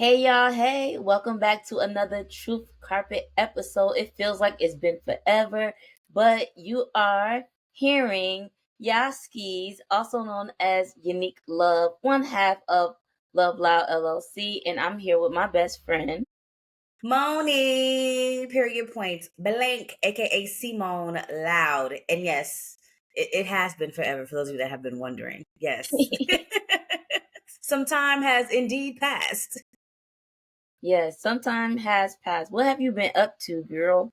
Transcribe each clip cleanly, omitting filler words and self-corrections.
Hey y'all, hey, welcome back to another Truth Carpet episode. It feels like it's been forever, but you are hearing Yaski's, also known as Unique Love, one half of LoveLoudd LLC, and I'm here with my best friend. Monie, period point blank, aka Simone Loud. And yes, it has been forever for those of you that have been wondering. Yes. Some time has indeed passed. Yes, some time has passed. What have you been up to, girl?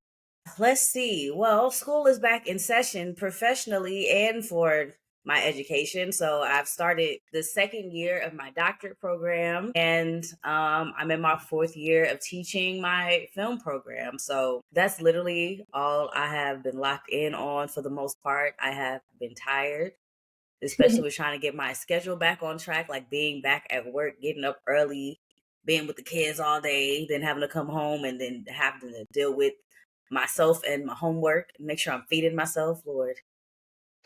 Let's see. Well, school is back in session professionally and for my education. So I've started the second year of my doctorate program, and I'm in my fourth year of teaching my film program. So that's literally all I have been locked in on for the most part. I have been tired, especially with trying to get my schedule back on track, like being back at work, getting up early, being with the kids all day, then having to come home and then having to deal with myself and my homework, make sure I'm feeding myself, Lord.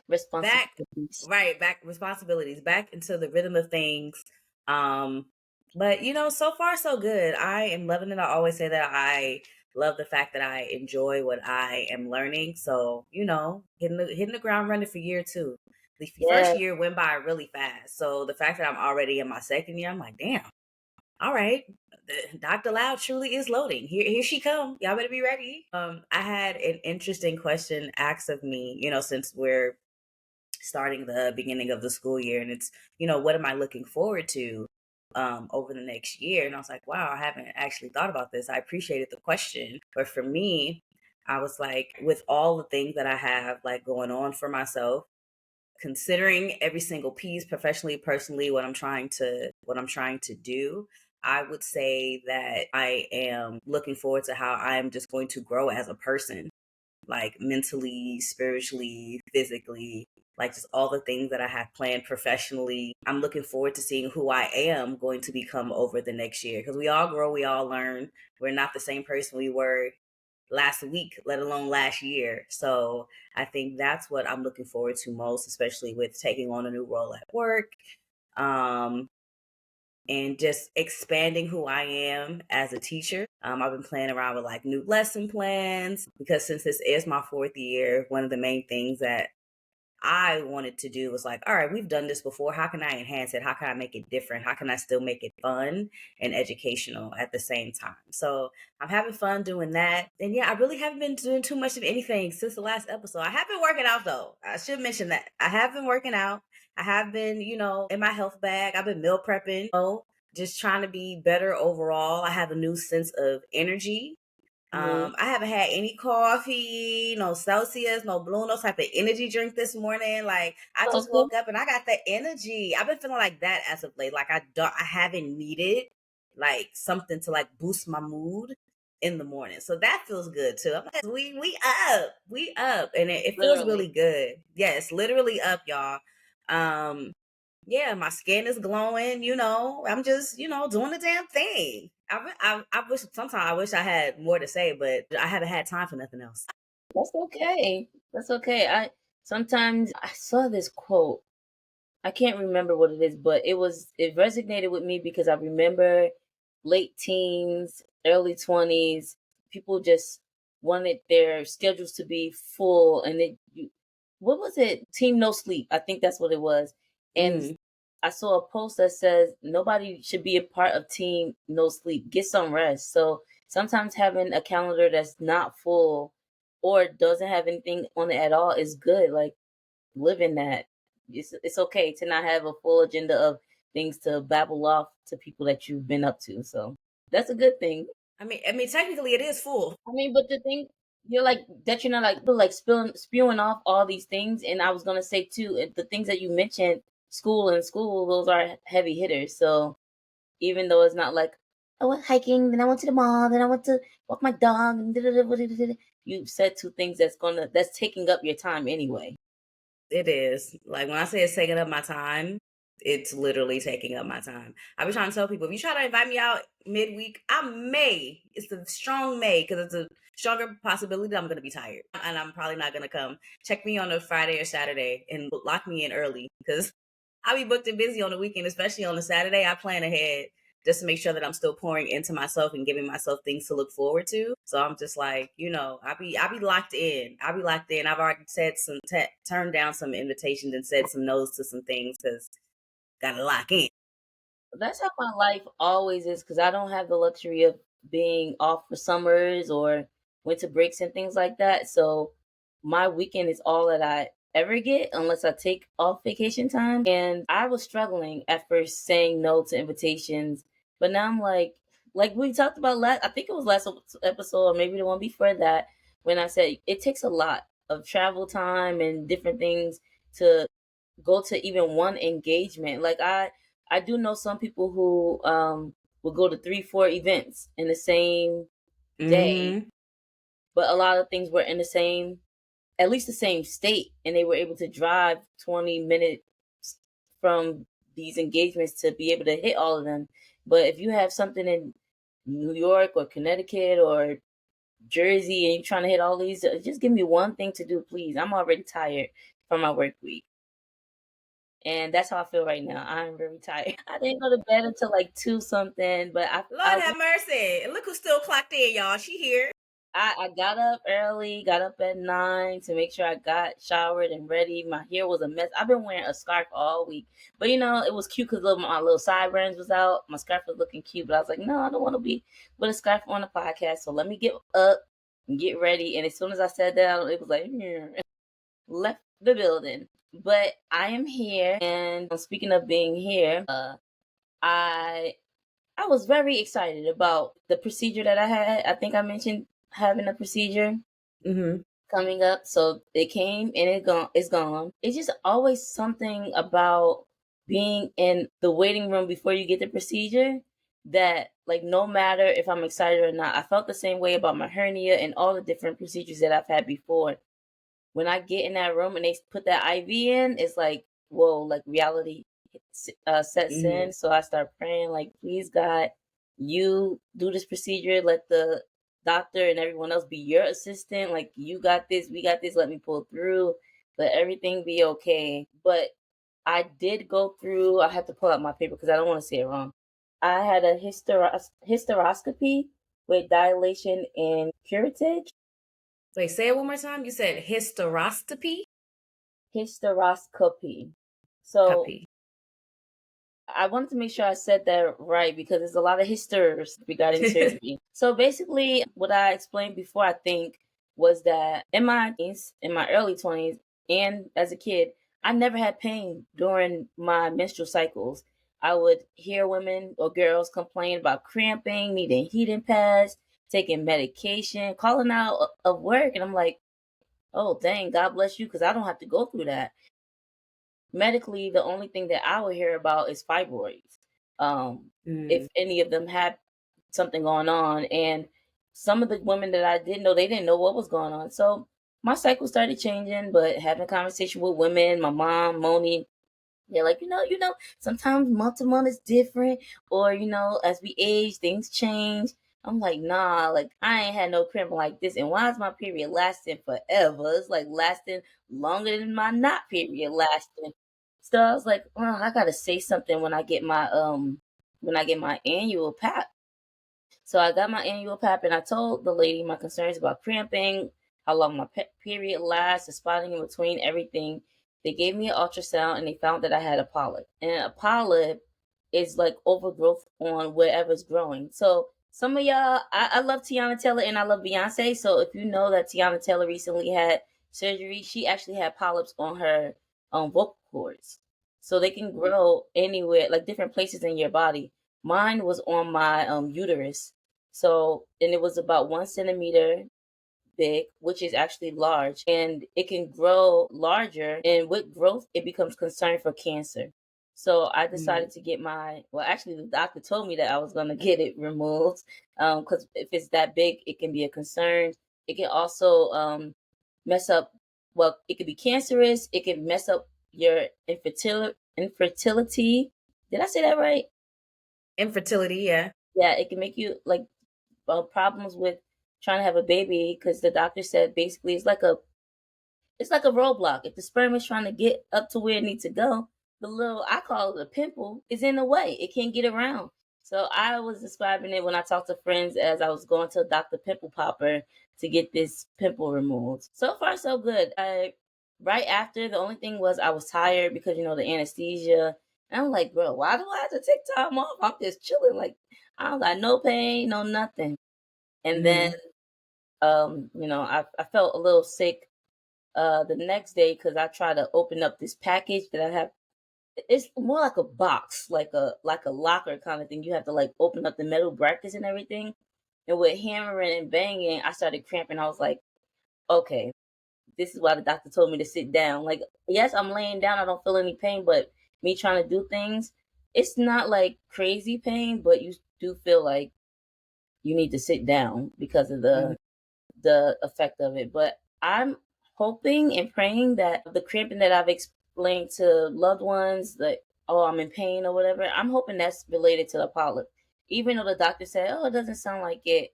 Back, Responsibilities. right, back responsibilities, back into the rhythm of things. Um, but so far so good. I am loving it. I always say that I love the fact that I enjoy what I am learning. So, hitting the ground running for year two. The first Yeah, year went by really fast. So the fact that I'm already in my second year, I'm like, damn, all right. Dr. Loud truly is loading. Here she come. Y'all better be ready. I had an interesting question asked of me, since we're starting the beginning of the school year, and it's, what am I looking forward to over the next year? And I was like, wow, I haven't actually thought about this. I appreciated the question, but for me, I was like, with all the things that I have like going on for myself, considering every single piece professionally, personally, what I'm trying to do, I would say that I am looking forward to how I'm just going to grow as a person, like mentally, spiritually, physically, like just all the things that I have planned professionally. I'm looking forward to seeing who I am going to become over the next year, because we all grow, we all learn. We're not the same person we were last week, let alone last year. So I think that's what I'm looking forward to most, especially with taking on a new role at work. Um, and just expanding who I am as a teacher. I've been playing around with like new lesson plans, because since this is my fourth year, one of the main things that I wanted to do was like, all right, we've done this before. How can I enhance it? How can I make it different? How can I still make it fun and educational at the same time? So I'm having fun doing that. And yeah, I really haven't been doing too much of anything since the last episode. I have been working out though. I should mention that. I have been working out. I have been, in my health bag. I've been meal prepping, just trying to be better overall. I have a new sense of energy. mhm. I haven't had any coffee, no Celsius, no Blue, no type of energy drink this morning. Like I just Okay. woke up and I got that energy. I've been feeling like that as of late. Like I haven't needed like something to like boost my mood in the morning. So that feels good too. I'm like, we up, and it feels Literally. really good. Yes, literally up, y'all. Um, yeah, my skin is glowing. I'm just doing the damn thing. I wish sometimes I wish I had more to say, but I haven't had time for nothing else. That's okay. That's okay. I saw this quote. I can't remember what it is, but it resonated with me because I remember late teens, early 20s, people just wanted their schedules to be full, and what was it? Team No Sleep. I think that's what it was. And Mm, I saw a post that says nobody should be a part of Team No Sleep. Get some rest. So sometimes having a calendar that's not full or doesn't have anything on it at all is good. Like, live in that. It's okay to not have a full agenda of things to babble off to people that you've been up to. So that's a good thing. I mean, technically it is full. I mean, but the thing you're like that you're not like spewing off all these things. And I was gonna say too, the things that you mentioned, school, those are heavy hitters. So even though it's not like I went hiking, then I went to the mall, then I went to walk my dog, and you said two things that's taking up your time anyway. It is. Like when I say it's taking up my time, it's literally taking up my time. I've been trying to tell people, if you try to invite me out midweek, I may. It's a strong may, because it's a stronger possibility that I'm going to be tired and I'm probably not going to come. Check me on a Friday or Saturday and lock me in early, because I'll be booked and busy on the weekend, especially on a Saturday. I plan ahead. just to make sure that I'm still pouring into myself and giving myself things to look forward to. So I'm just like, I be locked in. I be locked in. I've already said turned down some invitations and said some no's to some things because gotta lock in. That's how my life always is because I don't have the luxury of being off for summers or winter breaks and things like that. So my weekend is all that I ever get unless I take off vacation time. And I was struggling at first saying no to invitations, but now I'm like we talked about last, I think it was last episode or maybe the one before that, when I said it takes a lot of travel time and different things to go to even one engagement. Like I do know some people who will go to 3-4 events in the same day, Mm-hmm. but a lot of things were in the same, at least the same state, and they were able to drive 20 minutes from these engagements to be able to hit all of them. But if you have something in New York or Connecticut or Jersey and you're trying to hit all these, just give me one thing to do, please. I'm already tired from my work week. And that's how I feel right now. I'm very tired. I didn't go to bed until like 2 something, but Lord have mercy. Look who's still clocked in, y'all. She here. I got up early, got up at 9 to make sure I got showered and ready. My hair was a mess. I've been wearing a scarf all week. But it was cute because my little sideburns was out. My scarf was looking cute, but I was like, no, I don't want to be with a scarf on the podcast. So let me get up and get ready. And as soon as I sat down, it was like, left the building. But I am here, and speaking of being here, I I was very excited about the procedure that I had. I think I mentioned having a procedure Mm-hmm. coming up. So it came and it's gone. It's just always something about being in the waiting room before you get the procedure that, like, no matter if I'm excited or not, I felt the same way about my hernia and all the different procedures that I've had before. When I get in that room and they put that IV in, it's like, whoa, like reality sets Mm-hmm. in. So I start praying, like, please, God, you do this procedure. Let the doctor and everyone else be your assistant. Like, you got this, we got this. Let me pull through. Let everything be okay. But I did go through, I had to pull out my paper because I don't want to say it wrong. I had a hysteroscopy with dilation and curettage. Wait, say it one more time. You said hysteroscopy? Hysteroscopy. So Copy. I wanted to make sure I said that right because there's a lot of hysters regarding surgery. So basically, what I explained before, I think, was that in my early 20s, and as a kid, I never had pain during my menstrual cycles. I would hear women or girls complain about cramping, needing heating pads, taking medication, calling out of work, and I'm like, oh dang, God bless you, because I don't have to go through that. Medically, the only thing that I would hear about is fibroids. If Mm. any of them had something going on, and some of the women that I didn't know, they didn't know what was going on. So my cycle started changing, but having a conversation with women, my mom, Monie, they're like, sometimes month to month is different, or as we age, things change. I'm like, nah, like I ain't had no cramp like this, and why is my period lasting forever? It's like lasting longer than my not period lasting. So I was like, oh, I gotta say something when I get my annual pap. So I got my annual pap, and I told the lady my concerns about cramping, how long my period lasts, the spotting in between, everything. They gave me an ultrasound, and they found that I had a polyp. And a polyp is like overgrowth on wherever's growing. So some of y'all, I love Tiana Taylor and I love Beyonce. So if you know that Tiana Taylor recently had surgery, she actually had polyps on her vocal cords. So they can grow anywhere, like different places in your body. Mine was on my uterus. So, and it was about 1 centimeter big, which is actually large, and it can grow larger. And with growth, it becomes concern for cancer. So I Mm. decided to get well, actually, the doctor told me that I was going to get it removed because if it's that big, it can be a concern. It can also mess up, well, it could be cancerous. It can mess up your infertility. Did I say that right? Infertility, yeah. Yeah, it can make you like problems with trying to have a baby because the doctor said basically it's like a roadblock. If the sperm is trying to get up to where it needs to go, the little, I call it a pimple, is in the way. It can't get around. So I was describing it when I talked to friends as I was going to Dr. Pimple Popper to get this pimple removed. So far, so good. I right after the only thing was I was tired because the anesthesia. And I'm like, bro, why do I have to take time off? I'm just chilling. Like I don't got no pain, no nothing. And then Mm-hmm. I felt a little sick the next day because I tried to open up this package that I have. It's more like a box, like a locker kind of thing. You have to like open up the metal brackets and everything. And with hammering and banging, I started cramping. I was like, okay, this is why the doctor told me to sit down. Like, yes, I'm laying down. I don't feel any pain, but me trying to do things, it's not like crazy pain, but you do feel like you need to sit down because of Mm-hmm. the effect of it. But I'm hoping and praying that the cramping that I've explained to loved ones, that oh, I'm in pain or whatever, I'm hoping that's related to the polyp. Even though the doctor said, oh, it doesn't sound like it,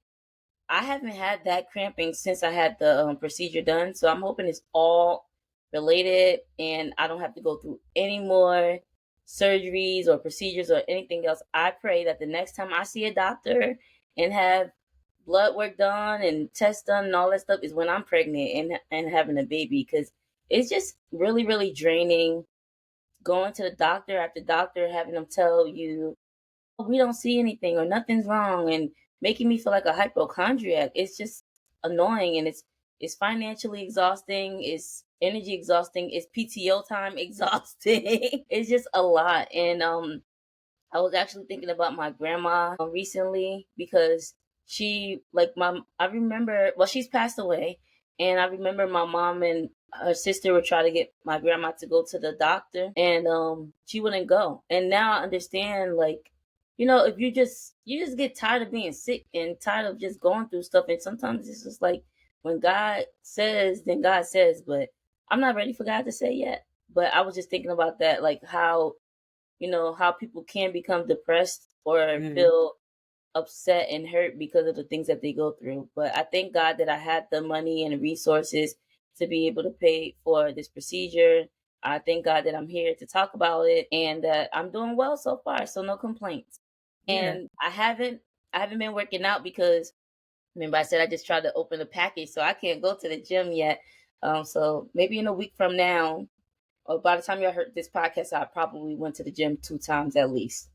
I haven't had that cramping since I had the procedure done. So I'm hoping it's all related and I don't have to go through any more surgeries or procedures or anything else. I pray that the next time I see a doctor and have blood work done and tests done and all that stuff is when I'm pregnant and having a baby, because it's just really, really draining going to the doctor after doctor, having them tell you we don't see anything or nothing's wrong, and making me feel like a hypochondriac. It's just annoying, and it's financially exhausting, it's energy exhausting, it's PTO time exhausting. It's just a lot. And I was actually thinking about my grandma recently because I remember, well, she's passed away, and I remember my mom and her sister would try to get my grandma to go to the doctor, and she wouldn't go. And now I understand, like, if you just get tired of being sick and tired of just going through stuff, and sometimes it's just like when God says, then God says, but I'm not ready for God to say yet. But I was just thinking about that, like how people can become depressed or Mm-hmm. feel upset and hurt because of the things that they go through. But I thank God that I had the money and the resources to be able to pay for this procedure. I thank God that I'm here to talk about it and that I'm doing well so far, so no complaints. Yeah. And I haven't been working out because remember I said I just tried to open the package, so I can't go to the gym yet. So maybe in a week from now, or by the time y'all heard this podcast, I probably went to the gym 2 times at least.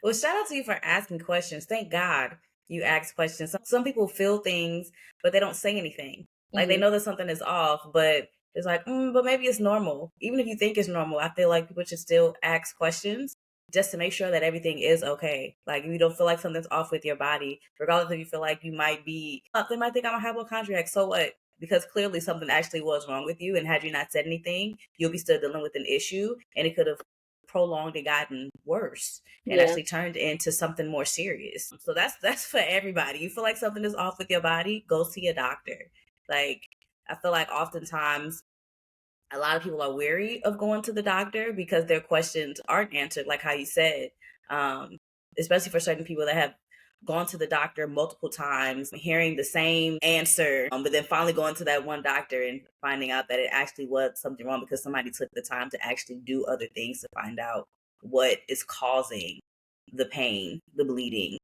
Well, shout out to you for asking questions. Thank God you ask questions. Some people feel things, but they don't say anything. Like they Hmm. know that something is off, but it's like, but maybe it's normal. Even if you think it's normal, I feel like people should still ask questions just to make sure that everything is okay. Like if you don't feel like something's off with your body, regardless if you feel like you might be, they might think I'm a hypochondriac. So what? Because clearly something actually was wrong with you, and had you not said anything, you'll be still dealing with an issue, and it could have prolonged and gotten worse and Yeah, actually turned into something more serious. So that's for everybody. You feel like something is off with your body, go see a doctor. Like I feel like oftentimes a lot of people are weary of going to the doctor because their questions aren't answered, like how you said. Um, Especially for certain people that have gone to the doctor multiple times, hearing the same answer, but then finally going to that one doctor and finding out that it actually was something wrong because somebody took the time to actually do other things to find out what is causing the pain, the bleeding,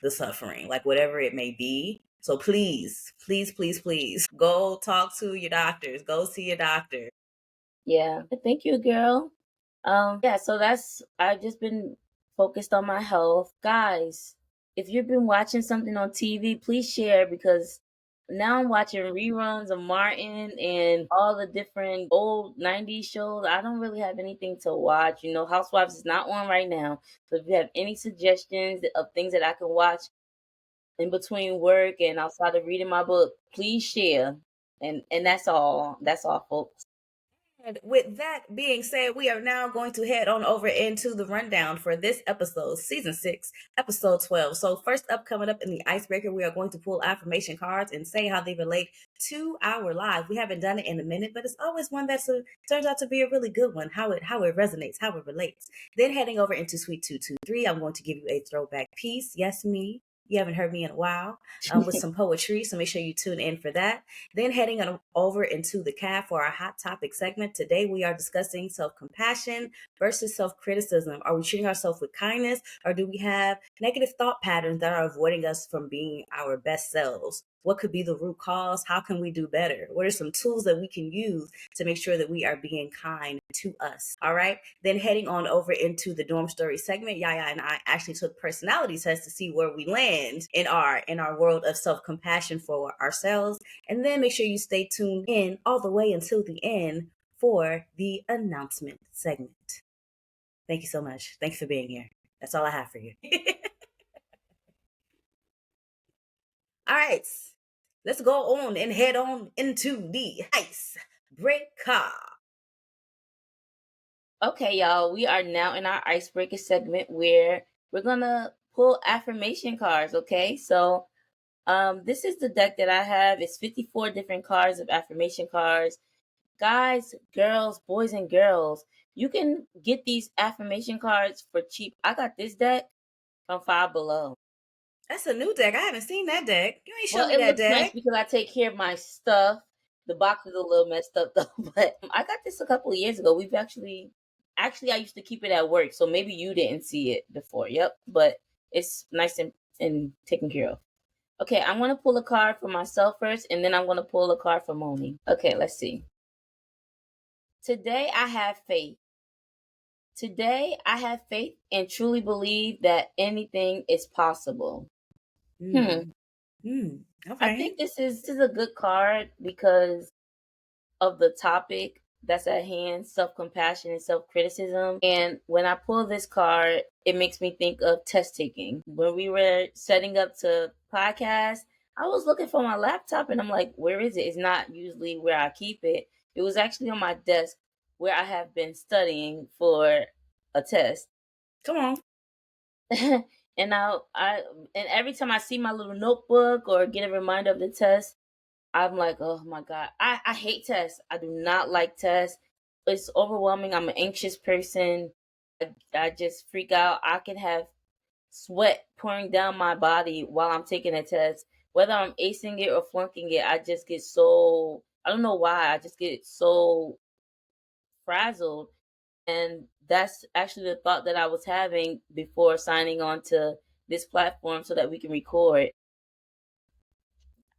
the suffering, like whatever it may be. So please, please, please, please go talk to your doctors, go see a doctor. yeah. Thank you, girl. Yeah, so I've just been focused on my health. Guys, if you've been watching something on TV, please share, because now I'm watching reruns of Martin and all the different old 90s shows. I don't really have anything to watch. Housewives is not on right now. So if you have any suggestions of things that I can watch in between work and outside of reading my book, please share. And that's all. That's all, folks. And with that being said, we are now going to head on over into the rundown for this episode, season 6, episode 12. So, first up, coming up in the icebreaker, we are going to pull affirmation cards and say how they relate to our lives. We haven't done it in a minute, but it's always one that turns out to be a really good one. How it resonates, how it relates. Then heading over into Suite 223, I'm going to give you a throwback piece. Yes, me. You haven't heard me in a while with some poetry, so make sure you tune in for that. Then heading on over into the cab for our hot topic segment. Today we are discussing self-compassion versus self-criticism. Are we treating ourselves with kindness, or do we have negative thought patterns that are avoiding us from being our best selves? What could be the root cause? How can we do better? What are some tools that we can use to make sure that we are being kind to us? All right. Then heading on over into the dorm story segment, Yaya and I actually took personality tests to see where we land in our world of self-compassion for ourselves. And then make sure you stay tuned in all the way until the end for the announcement segment. Thank you so much. Thanks for being here. That's all I have for you. All right. Let's go on and head on into the icebreaker. Okay, y'all, we are now in our icebreaker segment where we're gonna pull affirmation cards. Okay, so this is the deck that I have. It's 54 different cards of affirmation cards. Guys, girls, boys, and girls, you can get these affirmation cards for cheap. I got this deck from Five Below. That's a new deck. I haven't seen that deck. You ain't Well, show me it that looks nice deck. because I take care of my stuff. The box is a little messed up though, but I got this a couple of years ago. We've actually I used to keep it at work, so maybe you didn't see it before. Yep, but it's nice and taken care of. Okay, I'm gonna pull a card for myself first, and then I'm gonna pull a card for Monie. Okay, let's see. Today I have faith. Today I have faith and truly believe that anything is possible. Hmm. I Okay. think this is a good card because of the topic that's at hand, self-compassion and self-criticism. And when I pull this card, it makes me think of test taking. When we were setting up to podcast, I was looking for my laptop and I'm like, where is it? It's not usually where I keep it. It was actually on my desk where I have been studying for a test. Come on. And now and every time I see my little notebook or get a reminder of the test, I'm like, oh my God. I hate tests. I do not like tests. It's overwhelming. I'm an anxious person. I just freak out. I can have sweat pouring down my body while I'm taking a test. Whether I'm acing it or flunking it, I just get so, I don't know why, I just get so frazzled. And that's actually the thought that I was having before signing on to this platform so that we can record.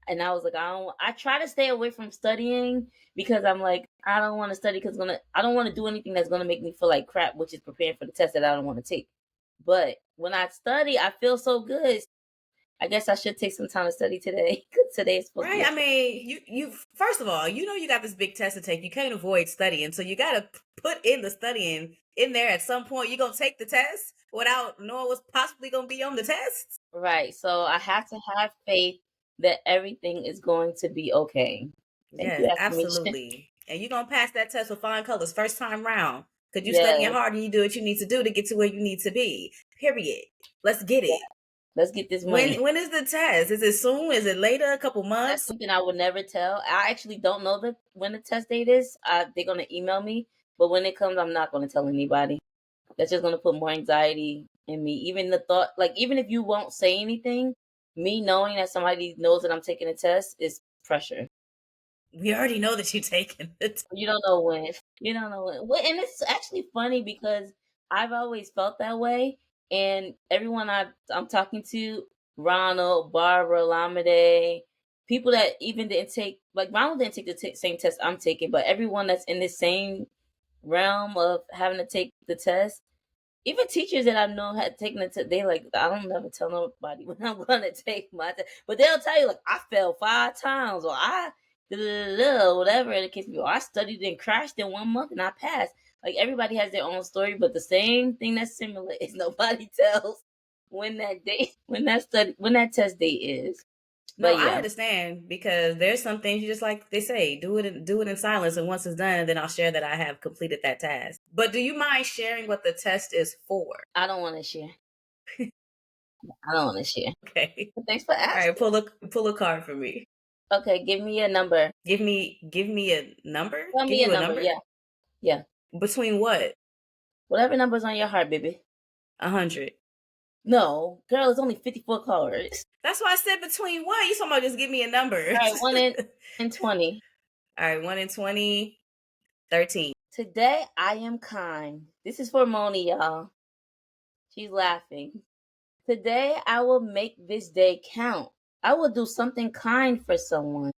And I was like, I try to stay away from studying because I'm like, I don't want to study because I don't want to do anything that's gonna make me feel like crap, which is preparing for the test that I don't want to take. But when I study, I feel so good. I guess I should take some time to study today because today is supposed to be Right. a I mean, you first of all, you got this big test to take. You can't avoid studying, so you got to put in the studying in there. At some point, you're gonna take the test without knowing what's possibly gonna be on the test. right. So I have to have faith that everything is going to be okay. Thank you, Yes, affirmation. absolutely. And you're gonna pass that test with flying colors first time round. Cause you studying Yes. hard and you do what you need to do to get to where you need to be. Period. Let's get Yeah. it. Let's get this money. When is the test? Is it soon? Is it later? A couple That's months? something I would never tell. I actually don't know when the test date is. They're gonna email me, but when it comes, I'm not gonna tell anybody. That's just gonna put more anxiety in me. Even the thought, like even if you won't say anything, me knowing that somebody knows that I'm taking a test is pressure. We already know that you're taking it. You don't know when. You don't know when. And it's actually funny because I've always felt that way, and everyone I'm talking to, Ronald, Barbara, Lamade, people that even didn't take, like Ronald didn't take the same test I'm taking, but everyone that's in the same realm of having to take the test, even teachers that I know had taken the test, they like, I don't never tell nobody when I'm gonna take my test. But they'll tell you like I failed 5 times or I whatever the case may be. Or I studied and crashed in 1 month and I passed. Like everybody has their own story, but the same thing that's similar is nobody tells when that day when that test date is. No, But I yeah, understand because there's some things you just like they say, do it in silence, and once it's done, and then I'll share that I have completed that task. But do you mind sharing what the test is for? I don't want to share. I don't want to share. Okay. But thanks for All right, asking. pull a card for me. Okay, give me a number. Give me a number. Tell Give me a you a number. number Yeah, yeah. between what? Whatever number's on your heart, baby. 100. No, girl, it's only 54 cards. That's why I said between what? You talking about just give me a number. All right, 1 in 20. All right, 1 in 20, 13. Today I am kind. This is for Monie, y'all. She's laughing. Today I will make this day count. I will do something kind for someone.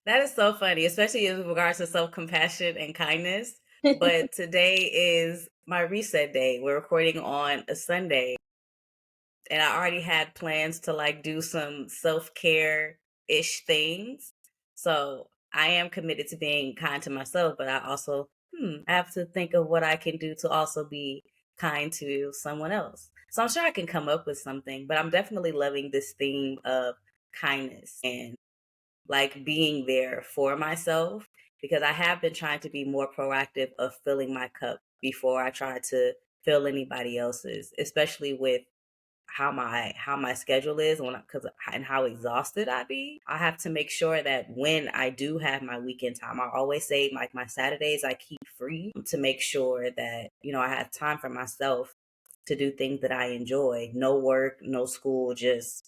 That is so funny, especially in regards to self-compassion and kindness. But today is my reset day. We're recording on a Sunday. And I already had plans to like do some self-care-ish things. So I am committed to being kind to myself, but I also I have to think of what I can do to also be kind to someone else. So I'm sure I can come up with something, but I'm definitely loving this theme of kindness and like being there for myself because I have been trying to be more proactive of filling my cup before I try to fill anybody else's, especially with how my schedule is when because and how exhausted I be. I have to make sure that when I do have my weekend time, I always say like my Saturdays I keep free to make sure that I have time for myself to do things that I enjoy. No work, no school, just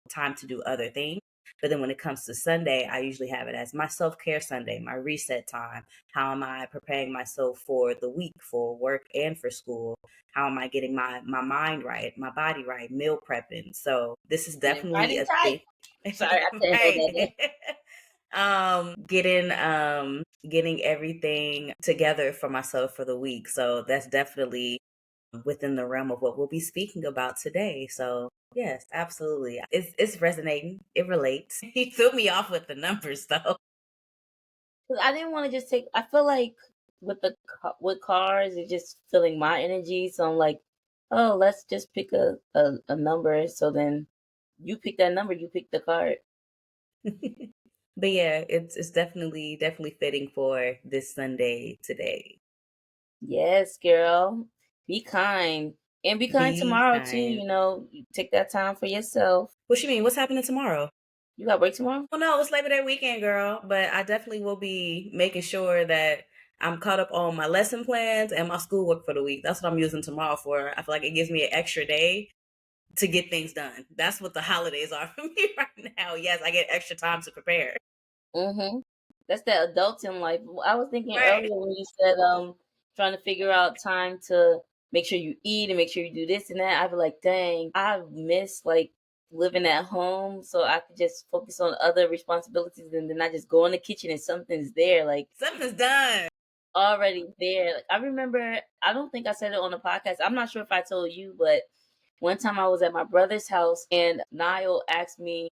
time to do other things. But then when it comes to Sunday, I usually have it as my self care Sunday, my reset time. How am I preparing myself for the week, for work and for school? How am I getting my mind right, my body right, meal prepping? So this is And definitely Friday a tight. thing. Sorry, I said hold that Right. in. Getting everything together for myself for the week. So that's definitely within the realm of what we'll be speaking about today. So yes, absolutely. It's resonating. It relates. He threw me off with the numbers though. 'Cause I didn't want to just take. I feel like with cars, it's just filling my energy. So I'm like, oh, let's just pick a number. So then you pick that number, you pick the card. But yeah, it's definitely fitting for this Sunday today. Yes, girl. Be kind. And be kind Be tomorrow too, kind. you take that time for yourself. What you mean? What's happening tomorrow? You got work tomorrow? Well, no, it's Labor Day weekend, girl. But I definitely will be making sure that I'm caught up on my lesson plans and my schoolwork for the week. That's what I'm using tomorrow for. I feel like it gives me an extra day to get things done. That's what the holidays are for me right now. Yes, I get extra time to prepare. Mm-hmm. That's that adulting life. I was thinking Right. earlier when you said trying to figure out time to make sure you eat and make sure you do this and that. I'd be like, dang, I miss like living at home so I could just focus on other responsibilities and then I just go in the kitchen and something's there, like Something's done. already there. Like, I remember I don't think I said it on the podcast. I'm not sure if I told you, but one time I was at my brother's house and Niall asked me,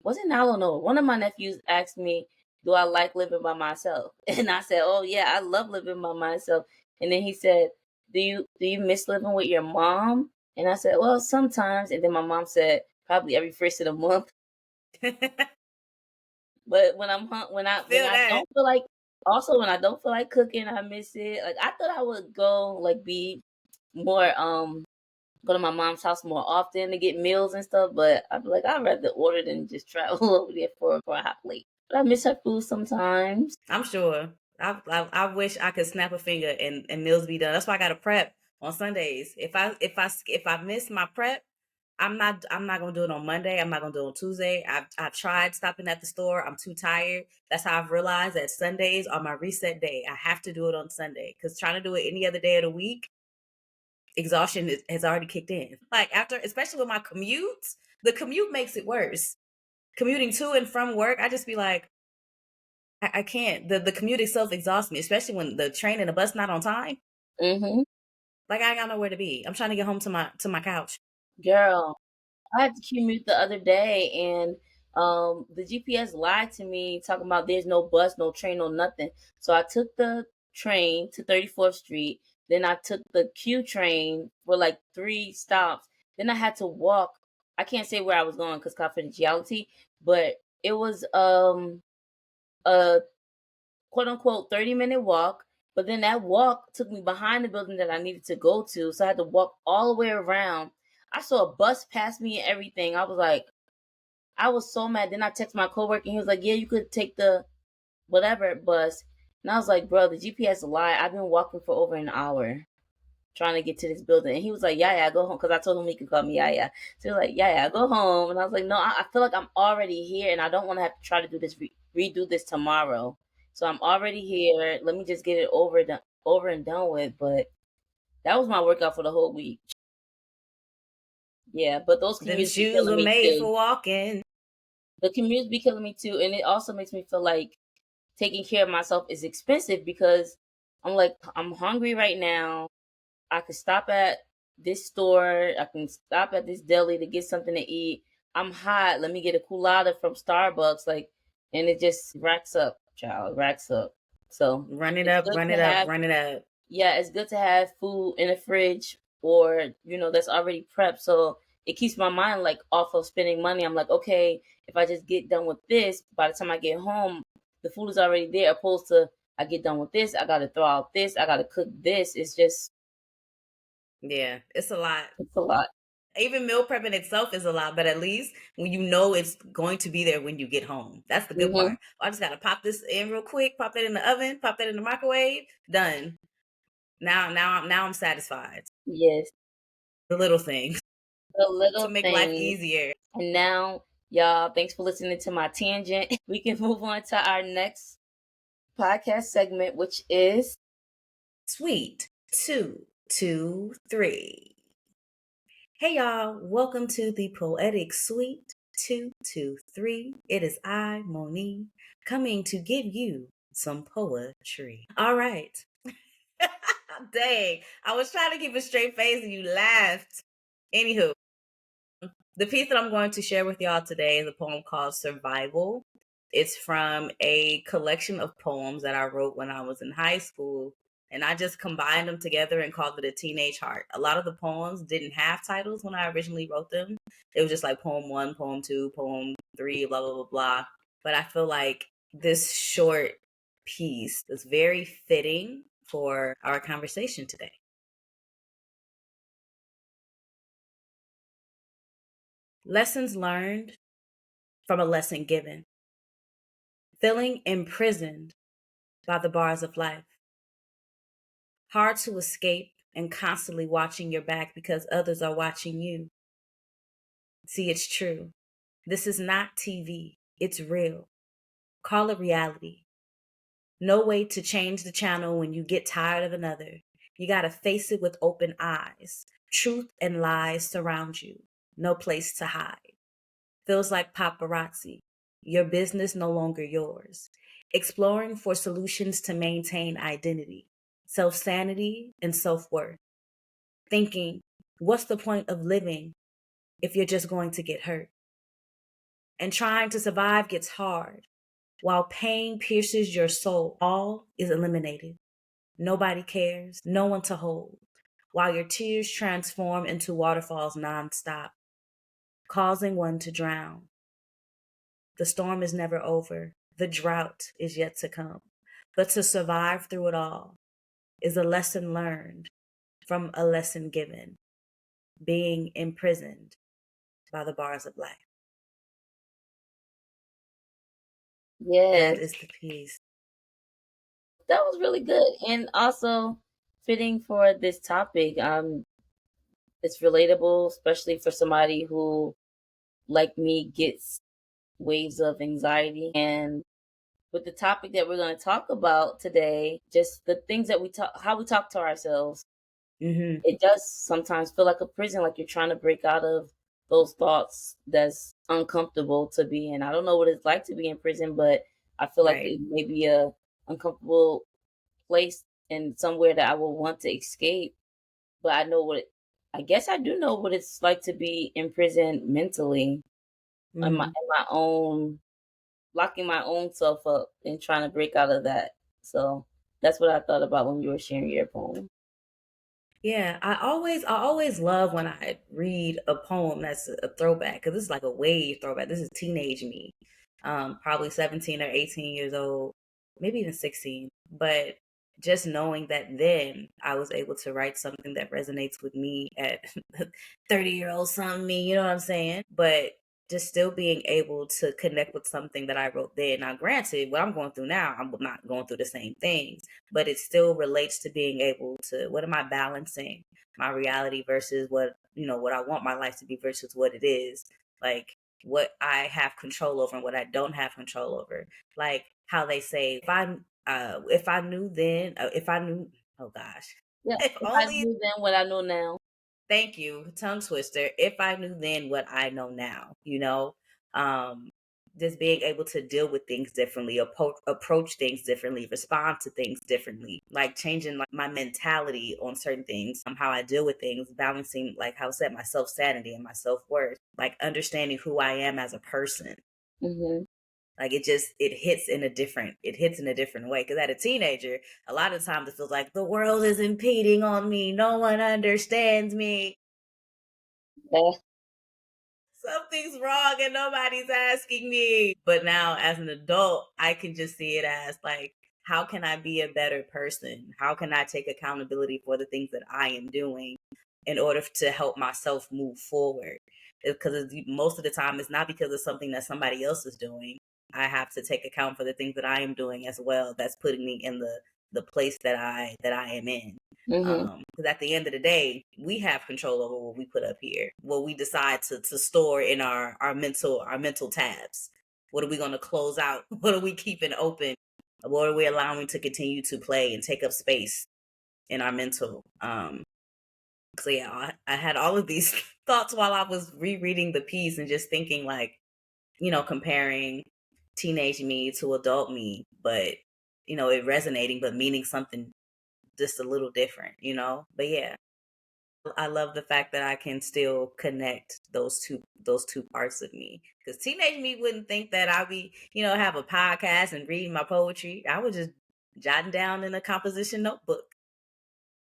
was it Niall or no? One of my nephews asked me, do I like living by myself? And I said, oh yeah, I love living by myself. And then he said, do you miss living with your mom? And I said, well, sometimes. And then my mom said, probably every first of the month. But when when Feel I that. don't feel like also when I don't feel like cooking, I miss it. Like I thought I would go like be more go to my mom's house more often to get meals and stuff, but I'd be like, I'd rather order than just travel over there for a hot plate. But I miss her food sometimes. I'm sure. I wish I could snap a finger and meals be done. That's why I got to prep on Sundays. If I miss my prep, I'm not gonna do it on Monday. I'm not gonna do it on Tuesday. I've tried stopping at the store. I'm too tired. That's how I've realized that Sundays are my reset day. I have to do it on Sunday because trying to do it any other day of the week, exhaustion has already kicked in. Like after, especially with my commutes, the commute makes it worse. Commuting to and from work, I just be like, I can't. The commute itself exhausts me, especially when the train and the bus not on time. Mm-hmm. Like I ain't got nowhere to be. I'm trying to get home to my couch. Girl, I had to commute the other day and the GPS lied to me talking about there's no bus, no train, no nothing. So I took the train to 34th Street. Then I took the Q train for like 3 stops. Then I had to walk. I can't say where I was going because confidentiality, but it was a quote unquote 30-minute walk. But then that walk took me behind the building that I needed to go to. So I had to walk all the way around. I saw a bus pass me and everything. I was like, I was so mad. Then I texted my coworker and he was like, yeah, you could take the whatever bus. And I was like, bro, the GPS lied. I've been walking for over an hour. trying to get to this building. And he was like, yeah, go home. Because I told him he could call me yeah. So he was like, yeah, go home. And I was like, no, I feel like I'm already here and I don't want to have to try to do this, redo this tomorrow. So I'm already here. Let me just get it over and done with. But that was my workout for the whole week. Yeah, but those Them commutes be shoes killing were me made too. for walking. The commutes be killing me too. And it also makes me feel like taking care of myself is expensive because I'm like, I'm hungry right now. I could stop at this store. I can stop at this deli to get something to eat. I'm hot. Let me get a culotta from Starbucks. Like, and it just racks up, child. Racks up. So Run it it's up, good run to it up, have. run it up. Yeah, it's good to have food in the fridge or that's already prepped. So it keeps my mind like off of spending money. I'm like, okay, if I just get done with this, by the time I get home, the food is already there. Opposed to I get done with this, I gotta throw out this, I gotta cook this. It's just Yeah, it's a lot. it's a lot. Even meal prep in itself is a lot, but at least when you know it's going to be there when you get home. That's the good Hmm. part. I just gotta pop this in real quick, pop that in the oven, pop that in the microwave, done. Now I'm satisfied. Yes, The little things the to little make life things. easier. And now, y'all, thanks for listening to my tangent. We can move on to our next podcast segment, which is Sweet 223. Hey y'all, welcome to the Poetic Suite 223. It is I, Monie, coming to give you some poetry. All right. Dang, I was trying to keep a straight face and you laughed. Anywho, the piece that I'm going to share with y'all today is a poem called Survival. It's from a collection of poems that I wrote when I was in high school, and I just combined them together and called it a Teenage Heart. A lot of the poems didn't have titles when I originally wrote them. It was just like poem 1, poem 2, poem 3, blah, blah, blah, blah. But I feel like this short piece is very fitting for our conversation today. Lessons learned from a lesson given. Feeling imprisoned by the bars of life. Hard to escape and constantly watching your back because others are watching you. See, it's true. This is not TV. It's real. Call it reality. No way to change the channel when you get tired of another. You gotta face it with open eyes. Truth and lies surround you. No place to hide. Feels like paparazzi. Your business no longer yours. Exploring for solutions to maintain identity, self-sanity, and self-worth. Thinking, what's the point of living if you're just going to get hurt? And trying to survive gets hard. While pain pierces your soul, all is eliminated. Nobody cares, no one to hold. While your tears transform into waterfalls nonstop, causing one to drown. The storm is never over. The drought is yet to come. But to survive through it all is a lesson learned from a lesson given, being imprisoned by the bars of life. That yes, is the piece. that was really good and also fitting for this topic. It's relatable, especially for somebody who, like me, gets waves of anxiety. And with the topic that we're going to talk about today, just the things that we talk, how we talk to ourselves, Mm-hmm. it does sometimes feel like a prison, like you're trying to break out of those thoughts that's uncomfortable to be in. I don't know what it's like to be in prison, but I feel like Right. it may be a uncomfortable place and somewhere that I will want to escape. But I guess I do know what it's like to be in prison mentally, Mm-hmm. in my own, locking my own self up and trying to break out of that. So that's what I thought about when you were sharing your poem. Yeah, I always love when I read a poem that's a throwback because this is like a wave throwback. This is teenage me, probably 17 or 18 years old, maybe even 16. But just knowing that then I was able to write something that resonates with me at 30-year-old something me, you know what I'm saying? But just still being able to connect with something that I wrote then. Now, granted, what I'm going through now, I'm not going through the same things, but it still relates to being able to, what am I balancing my reality versus what I want my life to be versus what it is. Like what I have control over and what I don't have control over. Like how they say, if I knew then, if I knew, oh gosh, Yeah. if If I only knew then what I know now. Thank you, tongue twister. If I knew then what I know now, um, just being able to deal with things differently, approach things differently, respond to things differently, like changing like my mentality on certain things, how I deal with things, balancing, like how I said, my self sanity and my self worth, like understanding who I am as a person. Mm-hmm. Like it hits in a different way. Because as a teenager, a lot of times it feels like the world is impeding on me. No one understands me. Yeah. Something's wrong and nobody's asking me. But now as an adult, I can just see it as like, how can I be a better person? How can I take accountability for the things that I am doing in order to help myself move forward? Because most of the time, it's not because of something that somebody else is doing. I have to take account for the things that I am doing as well. That's putting me in the place that I am in. Mm-hmm. Because at the end of the day, we have control over what we put up here, what we decide to store in our mental tabs. What are we going to close out? What are we keeping open? What are we allowing to continue to play and take up space in our mental? So yeah, I had all of these thoughts while I was rereading the piece and just thinking like, comparing teenage me to adult me, but it resonating, but meaning something just a little different. But yeah, I love the fact that I can still connect those two parts of me. Because teenage me wouldn't think that I'd be, have a podcast and reading my poetry. I was just jotting down in a composition notebook.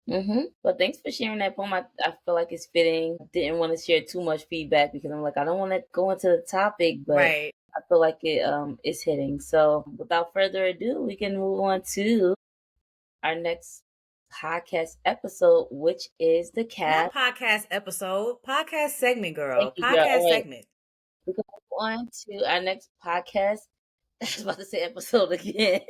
Mm-hmm. But thanks for sharing that poem. I feel like it's fitting. I didn't want to share too much feedback because I'm like, I don't want to go into the topic, but Right. I feel like it is hitting. So without further ado, we can move on to our next podcast episode, which is the cat. Not podcast episode, podcast segment, Thank girl. you, girl. Podcast All right. segment. We can move on to our next podcast. I was about to say episode again.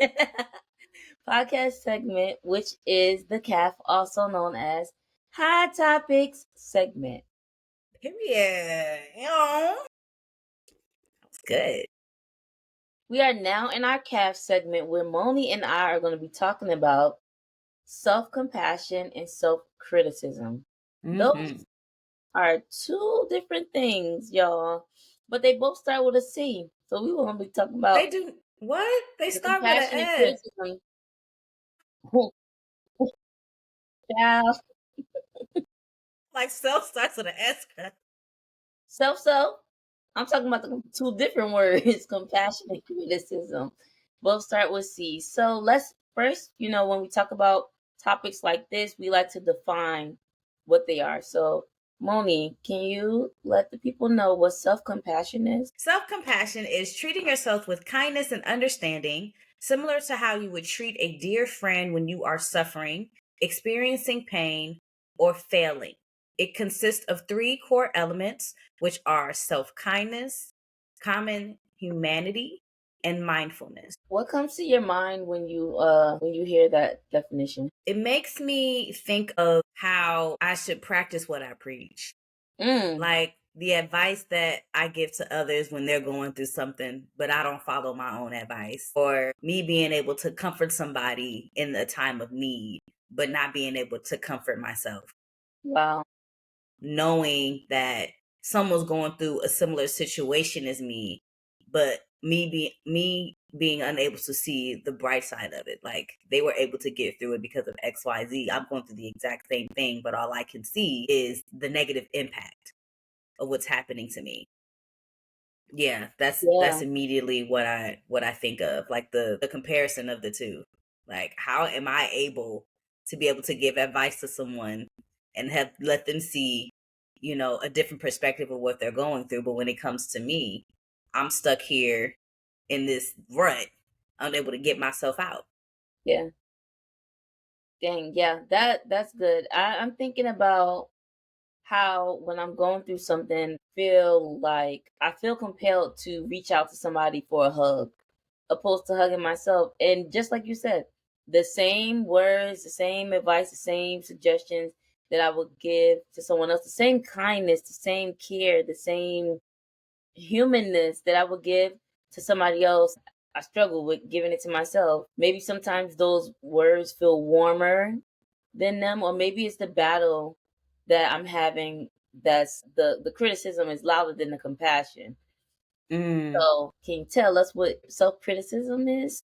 Podcast segment, which is the CAF, also known as Hot Topics segment. Period. That's good. We are now in our CAF segment where Monie and I are going to be talking about self-compassion and self-criticism. Mm-hmm. Those are two different things, y'all, but they both start with a C. So we will be talking They about do what? They the start with an compassion and S. criticism. Child. Like self starts with an S. Self. I'm talking about the two different words, compassion and criticism. Both start with C. So let's first, when we talk about topics like this, we like to define what they are. So, Moni, can you let the people know what self-compassion is? Self-compassion is treating yourself with kindness and understanding, similar to how you would treat a dear friend when you are suffering, experiencing pain, or failing. It consists of three core elements, which are self-kindness, common humanity, and mindfulness. What comes to your mind when you hear that definition? It makes me think of how I should practice what I preach. Mm. Like the advice that I give to others when they're going through something, but I don't follow my own advice, or me being able to comfort somebody in a time of need, but not being able to comfort myself, Wow. knowing that someone's going through a similar situation as me, but me being unable to see the bright side of it. Like they were able to get through it because of XYZ. I'm going through the exact same thing, but all I can see is the negative impact of what's happening to me. Yeah, that's Yeah. immediately what I think of, like the comparison of the two. Like how am I able to be able to give advice to someone and have let them see, a different perspective of what they're going through, but when it comes to me, I'm stuck here in this rut, unable to get myself out. Yeah. Dang. Yeah. That's good. I'm thinking about how when I'm going through something, feel like I feel compelled to reach out to somebody for a hug, opposed to hugging myself. And just like you said, the same words, the same advice, the same suggestions that I would give to someone else, the same kindness, the same care, the same humanness that I would give to somebody else, I struggle with giving it to myself. Maybe sometimes those words feel warmer than them, or maybe it's the battle that I'm having that's the criticism is louder than the compassion. Mm. So can you tell us what self criticism is?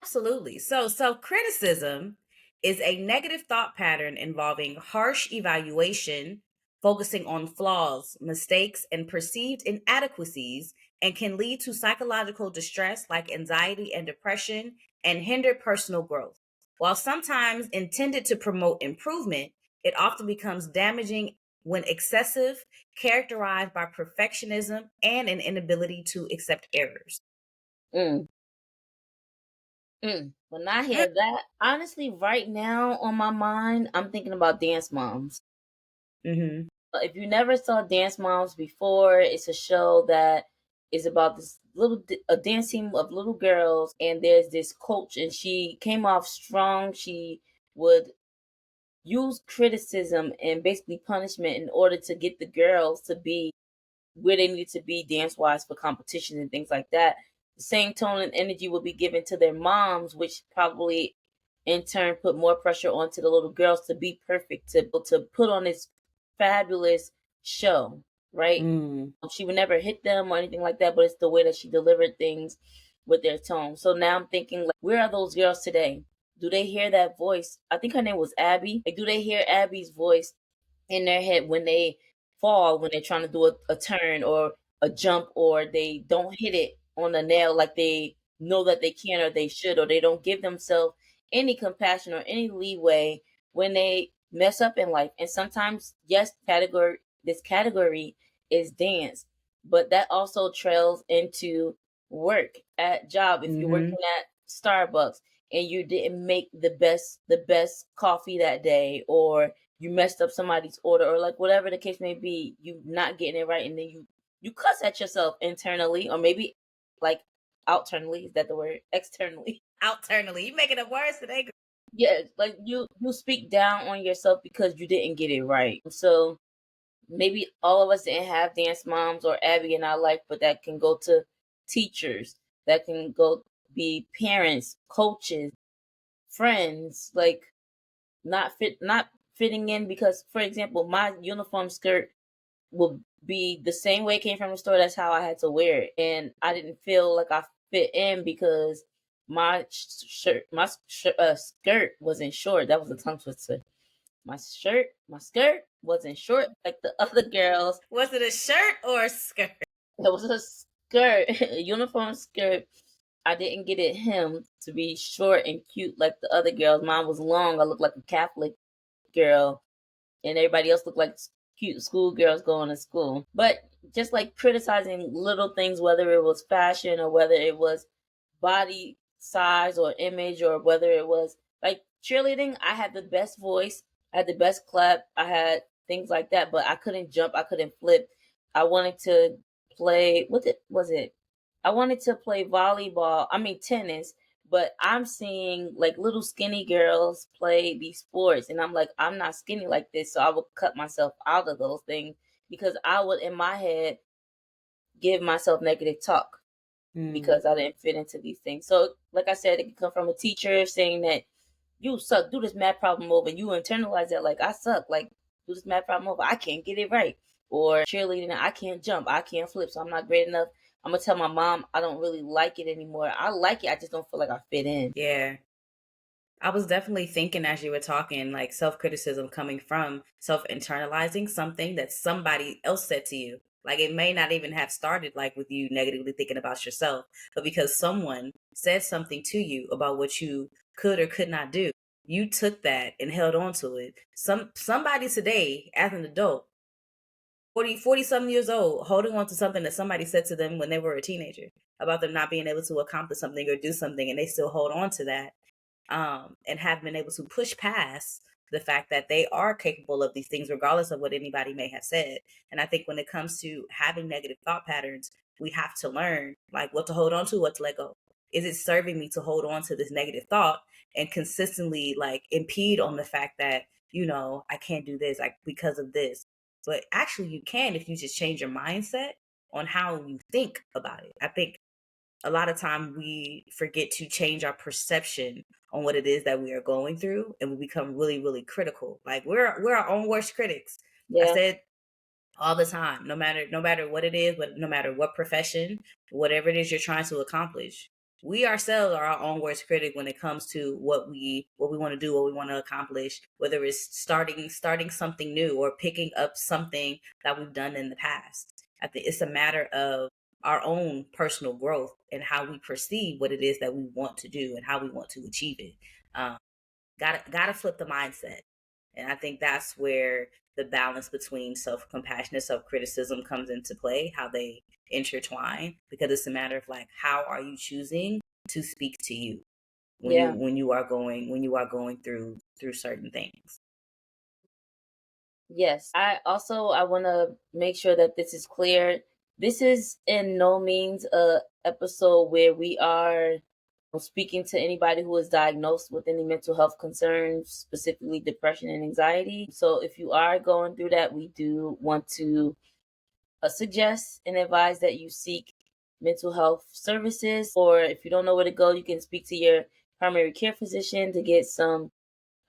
Absolutely. So, self criticism is a negative thought pattern involving harsh evaluation, focusing on flaws, mistakes, and perceived inadequacies, and can lead to psychological distress like anxiety and depression and hinder personal growth. While sometimes intended to promote improvement, it often becomes damaging when excessive, characterized by perfectionism and an inability to accept errors. Mm, When I hear that, honestly, right now on my mind, I'm thinking about Dance Moms. Mm-hmm. If you never saw Dance Moms before, it's a show that is about this a dance team of little girls, and there's this coach, and she came off strong. She would use criticism and basically punishment in order to get the girls to be where they needed to be dance wise for competitions and things like that. The same tone and energy will be given to their moms, which probably in turn put more pressure onto the little girls to be perfect, to put on this fabulous show, right? Mm. She would never hit them or anything like that, but it's the way that she delivered things with their tone. So now I'm thinking, like, where are those girls today? Do they hear that voice? I think her name was Abby. Like, do they hear Abby's voice in their head when they fall, when they're trying to do a turn or a jump, or they don't hit it on the nail like they know that they can or they should, or they don't give themselves any compassion or any leeway when they mess up in life. And sometimes, yes, this category is dance, but that also trails into work at job. If you're Mm-hmm. working at Starbucks and you didn't make the best coffee that day, or you messed up somebody's order, or like whatever the case may be, you not getting it right, and then you cuss at yourself internally, or maybe like outernally. Is that the word? Externally. Outernally. You making up words today, girl. Yeah, like you speak down on yourself because you didn't get it right. So maybe all of us didn't have dance moms or Abby in our life, but that can go to teachers, that can go be parents, coaches, friends, like not fitting in because, for example, my uniform skirt will be the same way it came from the store. That's how I had to wear it, and I didn't feel like I fit in because my skirt wasn't short. That was a tongue twister. My skirt wasn't short like the other girls. Was it a shirt or a skirt? It was a skirt, a uniform skirt. I didn't get it hemmed to be short and cute like the other girls. Mine was long. I looked like a Catholic girl, and everybody else looked like cute schoolgirls going to school. But just like criticizing little things, whether it was fashion or whether it was body size or image, or whether it was like cheerleading, I had the best voice, I had the best clap, I had things like that, but I couldn't jump, I couldn't flip. I wanted to play, was it? I wanted to play volleyball, I mean tennis, but I'm seeing like little skinny girls play these sports, and I'm like, I'm not skinny like this, so I would cut myself out of those things because I would in my head give myself negative talk Mm. because I didn't fit into these things. So, like I said, it can come from a teacher saying that you suck, do this math problem over, and you internalize that like I suck, like do this math problem over, I can't get it right. Or cheerleading, I can't jump, I can't flip, so I'm not great enough. I'm gonna tell my mom I don't really like it anymore. I like it, I just don't feel like I fit in. Yeah. I was definitely thinking as you were talking, like self criticism coming from self internalizing something that somebody else said to you. Like it may not even have started like with you negatively thinking about yourself, but because someone said something to you about what you could or could not do, you took that and held on to it. Somebody today, as an adult, 40 some years old, holding on to something that somebody said to them when they were a teenager about them not being able to accomplish something or do something, and they still hold on to that, and have been able to push past the fact that they are capable of these things, regardless of what anybody may have said. And I think when it comes to having negative thought patterns, we have to learn like what to hold on to, what to let go. Is it serving me to hold on to this negative thought and consistently like impede on the fact that, I can't do this like because of this? But actually you can if you just change your mindset on how you think about it. I think a lot of time we forget to change our perception on what it is that we are going through, and we become really, really critical. Like we're our own worst critics. I Yeah. said all the time, no matter what it is, but no matter what profession, whatever it is you're trying to accomplish, we ourselves are our own worst critic when it comes to what we want to do, what we want to accomplish, whether it's starting something new or picking up something that we've done in the past. I think it's a matter of our own personal growth and how we perceive what it is that we want to do and how we want to achieve it. Um, gotta flip the mindset, and I think that's where the balance between self-compassion and self-criticism comes into play, how they intertwine, because it's a matter of like, how are you choosing to speak to you when you Yeah. when you are going through certain things. Yes. I want to make sure that this is clear. This is in no means a episode where we are speaking to anybody who is diagnosed with any mental health concerns, specifically depression and anxiety. So if you are going through that, we do want to suggest and advise that you seek mental health services, or if you don't know where to go, you can speak to your primary care physician to get some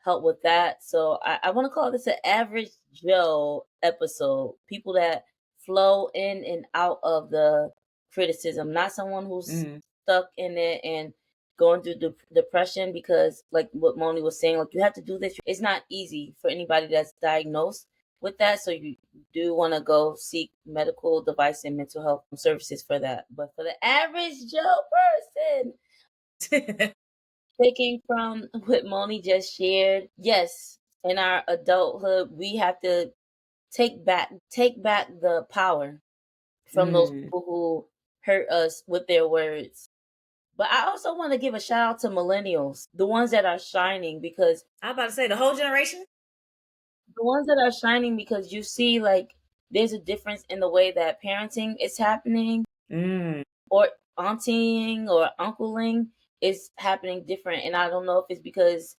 help with that. So I want to call this an average Joe episode. People that flow in and out of the criticism, not someone who's Mm-hmm. stuck in it and going through depression, because like what Monie was saying, like you have to do this. It's not easy for anybody that's diagnosed with that. So you do want to go seek medical device and mental health services for that. But for the average Joe person, taking from what Moni just shared, yes, in our adulthood, we have to take back the power from those Mm. people who hurt us with their words. But I also want to give a shout out to millennials, the ones that are shining, because I was about to say the whole generation. you see, like, there's a difference in the way that parenting is happening, Mm. or auntying or uncling is happening different. And I don't know if it's because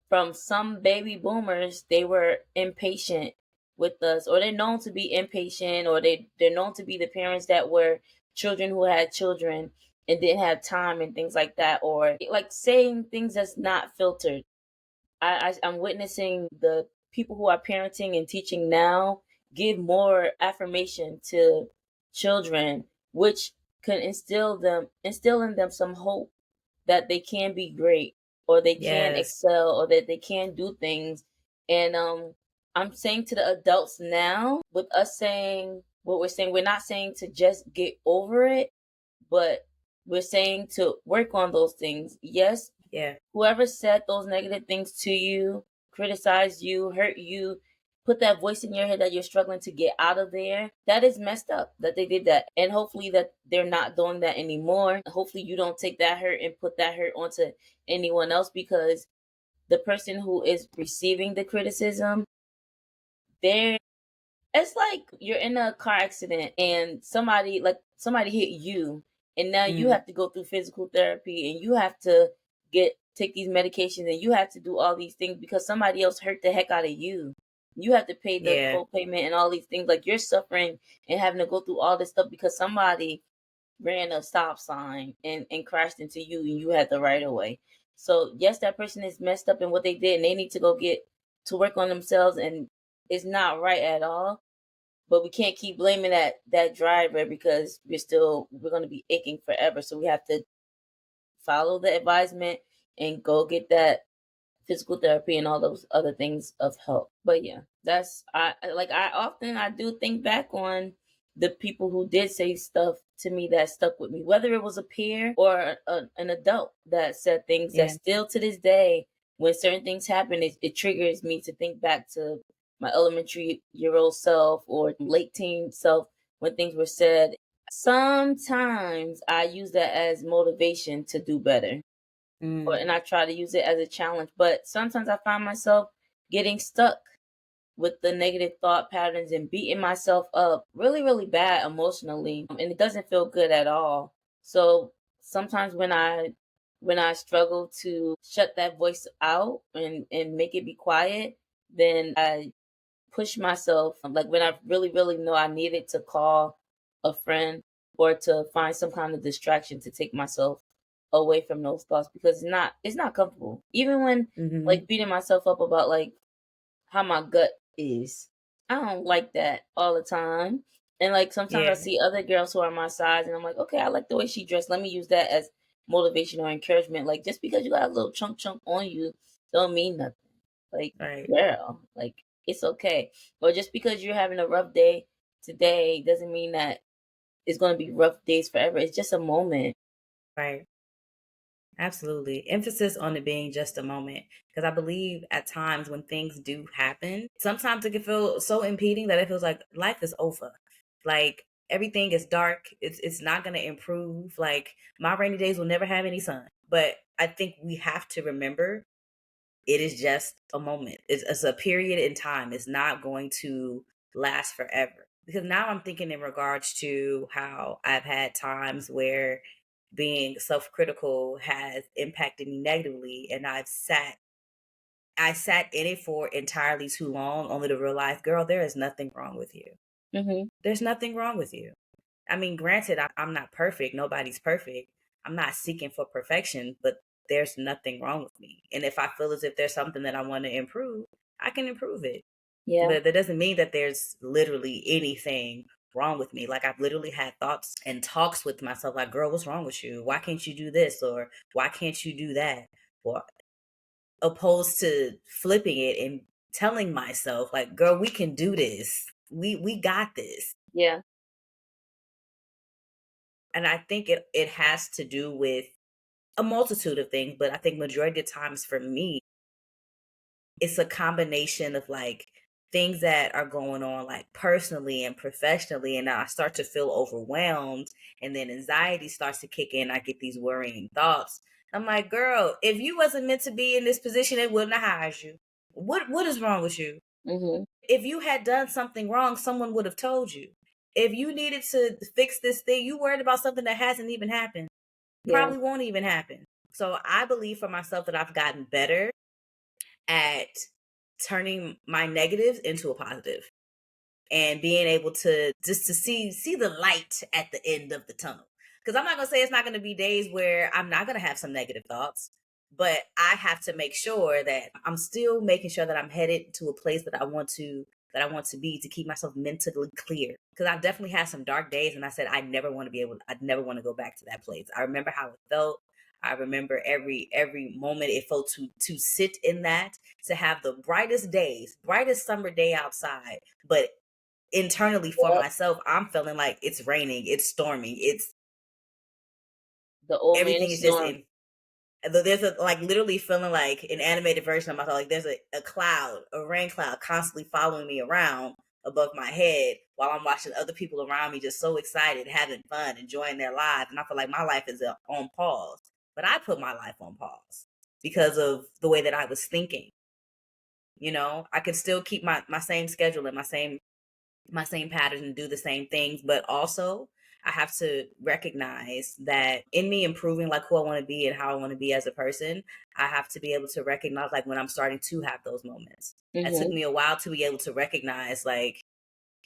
from some baby boomers, they were impatient with us, or they're known to be impatient, or they're known to be the parents that were children who had children and didn't have time and things like that, or like saying things that's not filtered. I'm witnessing the people who are parenting and teaching now give more affirmation to children, which can instill in them some hope that they can be great, or they can Yes. excel, or that they can do things. And I'm saying to the adults now, with us saying what we're saying, we're not saying to just get over it, but we're saying to work on those things. Yes, Yeah. whoever said those negative things to you, criticized you, hurt you, put that voice in your head that you're struggling to get out of there, that is messed up that they did that. And hopefully that they're not doing that anymore. Hopefully you don't take that hurt and put that hurt onto anyone else, because the person who is receiving the criticism, they're it's like you're in a car accident and somebody hit you, and now you Mm. have to go through physical therapy, and you have to get take these medications, and you have to do all these things because somebody else hurt the heck out of you. You have to pay the Yeah. co-payment and all these things. Like, you're suffering and having to go through all this stuff because somebody ran a stop sign and crashed into you, and you had the right of way. So yes, that person is messed up in what they did, and they need to go get to work on themselves, and it's not right at all. But we can't keep blaming that driver, because we're going to be aching forever. So we have to follow the advisement and go get that physical therapy and all those other things of help. But yeah, that's I do think back on the people who did say stuff to me that stuck with me, whether it was a peer or an adult that said things that Yeah. still to this day, when certain things happen, it triggers me to think back to my elementary year old self or late teen self when things were said. Sometimes I use that as motivation to do better. and Mm. I try to use it as a challenge. But sometimes I find myself getting stuck with the negative thought patterns and beating myself up really, really bad emotionally. And it doesn't feel good at all. So sometimes when I struggle to shut that voice out and make it be quiet, then I push myself, like when I really, really know I needed to call a friend or to find some kind of distraction to take myself away from those thoughts, because it's not comfortable. Even when Mhm. like beating myself up about like how my gut is. I don't like that all the time. And like sometimes I Yeah. see other girls who are my size and I'm like, okay, I like the way she dressed. Let me use that as motivation or encouragement. Like just because you got a little chunk on you don't mean nothing. Like, Right. girl, like it's okay. Or just because you're having a rough day today doesn't mean that it's gonna be rough days forever. It's just a moment. Right. Absolutely. Emphasis on it being just a moment. Because I believe at times when things do happen, sometimes it can feel so impeding that it feels like life is over. Like everything is dark. It's not gonna improve. Like my rainy days will never have any sun. But I think we have to remember it is just a moment. It's a period in time. It's not going to last forever. Because now I'm thinking in regards to how I've had times where being self-critical has impacted me negatively, and I sat in it for entirely too long only to realize, girl, there is nothing wrong with you. Mhm. There's nothing wrong with you. I mean, granted, I'm not perfect. Nobody's perfect. I'm not seeking for perfection, but there's nothing wrong with me. And if I feel as if there's something that I want to improve, I can improve it. Yeah. But that doesn't mean that there's literally anything wrong with me. Like I've literally had thoughts and talks with myself like, girl, what's wrong with you? Why can't you do this? Or why can't you do that? Or opposed to flipping it and telling myself, like, girl, we can do this. We got this. Yeah. And I think it has to do with a multitude of things, but I think majority of times for me, it's a combination of like things that are going on like personally and professionally, and I start to feel overwhelmed, and then anxiety starts to kick in. I get these worrying thoughts. I'm like, girl, if you wasn't meant to be in this position, it wouldn't have hired you. What is wrong with you? Mhm. If you had done something wrong, someone would have told you. If you needed to fix this thing, you worried about something that hasn't even happened, Yeah. probably won't even happen. So I believe for myself that I've gotten better at turning my negatives into a positive and being able to just to see the light at the end of the tunnel. Because I'm not gonna say it's not gonna be days where I'm not gonna have some negative thoughts, but I have to make sure that I'm still making sure that I'm headed to a place that I want to be to keep myself mentally clear. Because I definitely had some dark days, and I said I'd never want to go back to that place. I remember how it felt. I remember every moment it felt to sit in that, to have the brightest days, brightest summer day outside, but internally for Yep. myself, I'm feeling like it's raining, it's storming, it's The old man everything is is just snoring. in. There's a like literally feeling like an animated version of myself. Like there's a cloud, a rain cloud, constantly following me around above my head while I'm watching other people around me just so excited, having fun, enjoying their lives, and I feel like my life is on pause. But I put my life on pause because of the way that I was thinking. I could still keep my same schedule and my same pattern and do the same things, but also I have to recognize that in me improving like who I want to be and how I want to be as a person, I have to be able to recognize like when I'm starting to have those moments. It took Mhm. me a while to be able to recognize like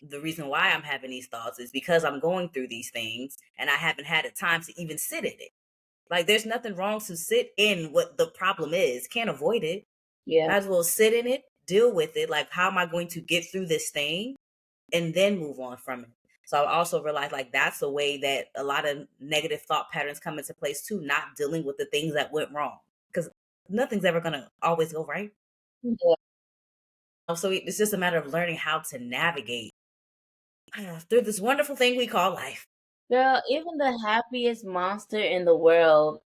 the reason why I'm having these thoughts is because I'm going through these things and I haven't had a time to even sit in it. Like there's nothing wrong to sit in what the problem is. Can't avoid it. Yeah. Might as well sit in it, deal with it. Like how am I going to get through this thing and then move on from it? So I also realized like that's a way that a lot of negative thought patterns come into place too, not dealing with the things that went wrong. Because nothing's ever gonna always go right. Yeah. So it's just a matter of learning how to navigate through this wonderful thing we call life. Girl, even the happiest monster in the world,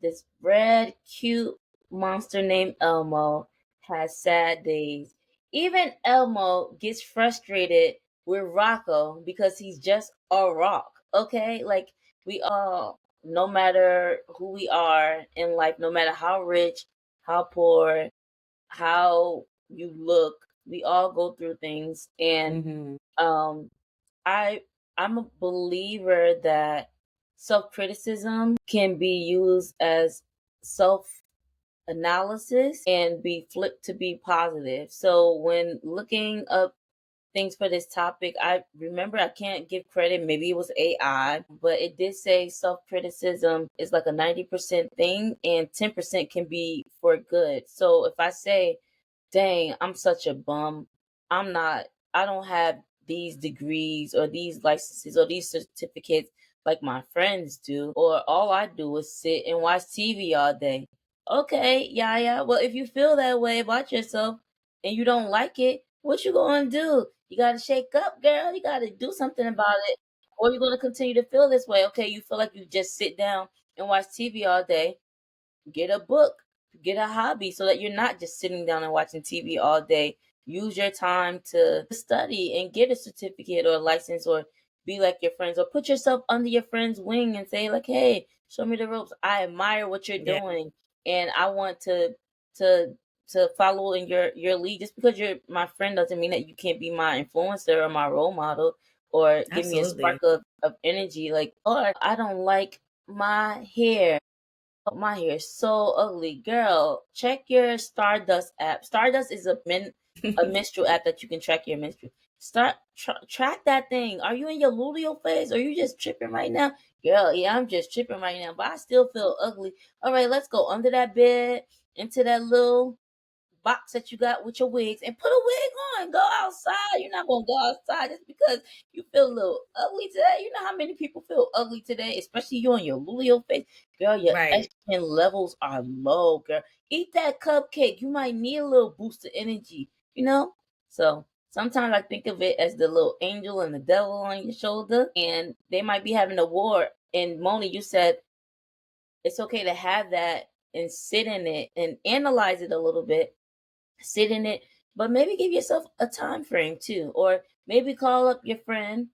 this red, cute monster named Elmo, has sad days. Even Elmo gets frustrated with Rocco because he's just a rock. Okay? Like we all no matter who we are in life, no matter how rich, how poor, how you look, we all go through things. And Mm-hmm. um I I'm a believer that self-criticism can be used as self analysis and be flipped to be positive. So when looking up things for this topic, I remember, I can't give credit, maybe it was AI, but it did say self criticism is like a 90% thing and 10% can be for good. So if I say, dang, I'm such a bum. I'm not, I don't have these degrees or these licenses or these certificates like my friends do, or all I do is sit and watch TV all day. Okay, yeah, yeah. Well, if you feel that way about yourself and you don't like it, what you gonna do? You gotta shake up, girl. You gotta do something about it. Or you're gonna continue to feel this way. Okay, you feel like you just sit down and watch TV all day, get a book, get a hobby so that you're not just sitting down and watching TV all day. Use your time to study and get a certificate or a license, or be like your friends, or put yourself under your friend's wing and say like, "Hey, show me the ropes. I admire what you're Yeah. doing and I want to follow in your lead. Just because you're my friend doesn't mean that you can't be my influencer or my role model or give me a spark Absolutely. of energy." Like, or I don't like my hair. Oh, my hair is so ugly. Girl, check your Stardust app. Stardust is a menstrual app that you can track your menstrual. Track that thing. Are you in your luteal phase? Or are you just tripping right now? Girl, yeah, I'm just tripping right now, but I still feel ugly. All right, let's go under that bed, into that little box that you got with your wigs, and put a wig on. Go outside. You're not gonna go outside just because you feel a little ugly today. You know how many people feel ugly today, especially you on your luteal face. Girl, your Right. estrogen levels are low, girl. Eat that cupcake. You might need a little boost of energy, you know? So sometimes I think of it as the little angel and the devil on your shoulder, and they might be having a war. And Monie, you said it's okay to have that and sit in it and analyze it a little bit, sit in it, but maybe give yourself a time frame too, or maybe call up your friend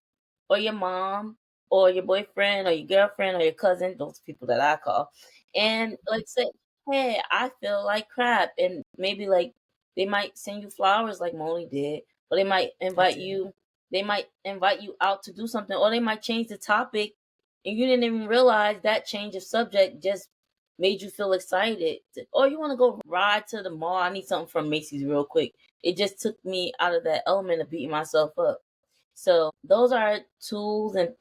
or your mom or your boyfriend or your girlfriend or your cousin, those people that I call, and like say, hey, I feel like crap, and maybe like they might send you flowers like Monie did, or I did. they might invite you out to do something, or they might change the topic and you didn't even realize that change of subject just made you feel excited. Or you want to go ride to the mall. I need something from Macy's real quick. It just took me out of that element of beating myself up. So those are tools and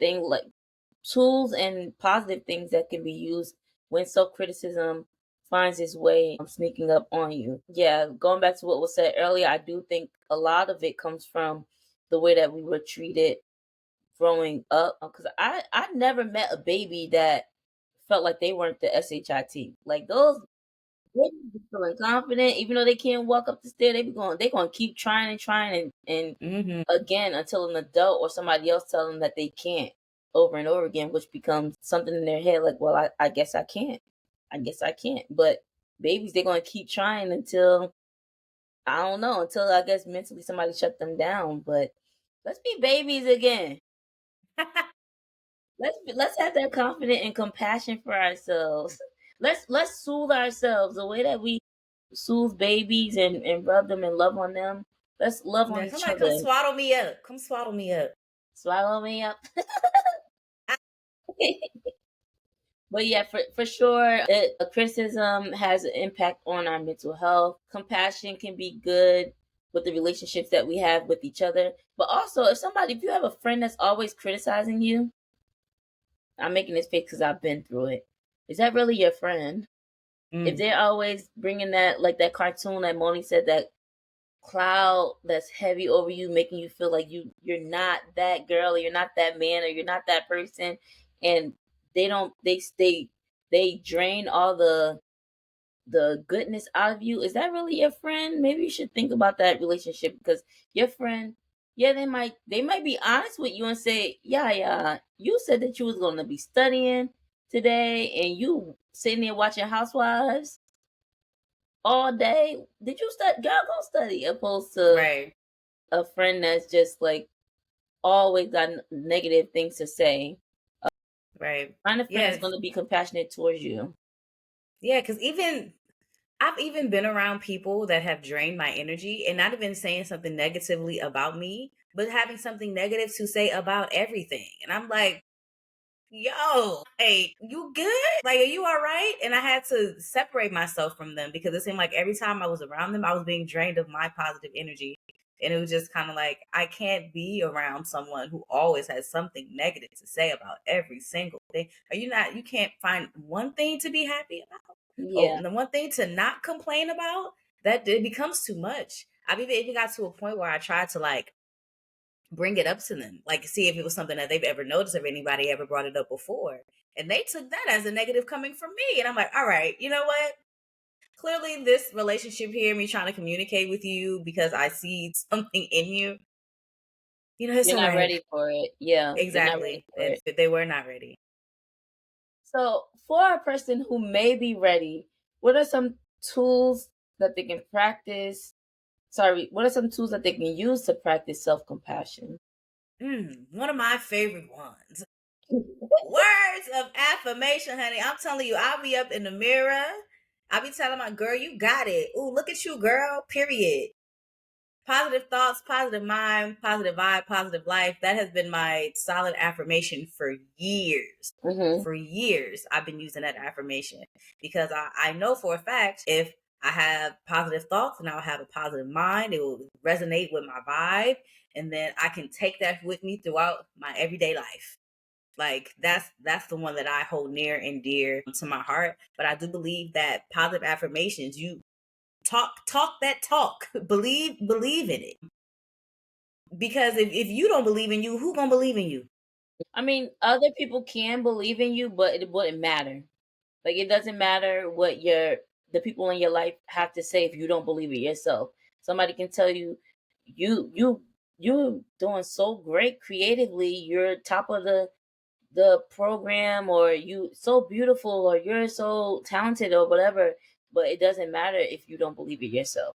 positive things that can be used when self criticism finds its way sneaking up on you. Yeah, going back to what was said earlier, I do think a lot of it comes from the way that we were treated growing up. Because I never met a baby that felt like they weren't the shit. Like those babies be feeling confident, even though they can't walk up the stair. They gonna keep trying and trying and Mm-hmm. again until an adult or somebody else tell them that they can't, over and over again, which becomes something in their head like, well, I guess I can't. I guess I can't. But babies, they're gonna keep trying until, I don't know, until I guess mentally somebody shut them down. But let's be babies again. Let's have that confidence and compassion for ourselves. Let's soothe ourselves the way that we soothe babies and rub them and love on them. Let's love on Yeah, each somebody come other. swaddle me up. Come swaddle me up. Swallow me up. But yeah, for sure, a criticism has an impact on our mental health. Compassion can be good with the relationships that we have with each other. But also, if you have a friend that's always criticizing you, I'm making this face because I've been through it. Is that really your friend? If Mm. they're always bringing that, like that cartoon that Monie said, that cloud that's heavy over you, making you feel like you're not that girl, or you're not that man, or you're not that person, and they don't they drain all the goodness out of you. Is that really your friend? Maybe you should think about that relationship, because your friend, yeah, they might be honest with you and say, yeah, yeah, you said that you was gonna be studying today and you sitting there watching Housewives all day. Did you study? Girl, go study. Opposed to Right. a friend that's just like always got negative things to say. Right. Find a friend that's Yes. going to be compassionate towards you. Yeah, because I've even been around people that have drained my energy and not even saying something negatively about me, but having something negative to say about everything. And I'm like, yo, hey, you good? Like, are you all right? And I had to separate myself from them because it seemed like every time I was around them, I was being drained of my positive energy. And it was just kind of like, I can't be around someone who always has something negative to say about every single thing. Are you not, you can't find one thing to be happy about? Oh, Yeah. and the one thing to not complain about, that it becomes too much. I've even got to a point where I tried to like bring it up to them, like see if it was something that they've ever noticed, if anybody ever brought it up before. And they took that as a negative coming from me. And I'm like, all right, you know what? Clearly, this relationship here, me trying to communicate with you because I see something in you, it's You're all not right. ready for it. Yeah, you're not ready Exactly. for it. They were not ready. So, for a person who may be ready, what are some tools that they can practice? Sorry, what are some tools that they can use to practice self compassion? One of my favorite ones. Words of affirmation, honey. I'm telling you, I'll be up in the mirror. I'll be telling my girl, you got it. Ooh, look at you, girl. Period. Positive thoughts, positive mind, positive vibe, positive life. That has been my solid affirmation for years. Mm-hmm. For years, I've been using that affirmation because I know for a fact if I have positive thoughts and I'll have a positive mind, it will resonate with my vibe. And then I can take that with me throughout my everyday life. Like that's the one that I hold near and dear to my heart. But I do believe that positive affirmations, you talk that talk. Believe in it. Because if you don't believe in you, who gonna believe in you? I mean, other people can believe in you, but it wouldn't matter. Like, it doesn't matter what the people in your life have to say if you don't believe it yourself. Somebody can tell you, you you doing so great creatively. You're top of the program, or you so beautiful, or you're so talented, or whatever. But it doesn't matter if you don't believe it yourself.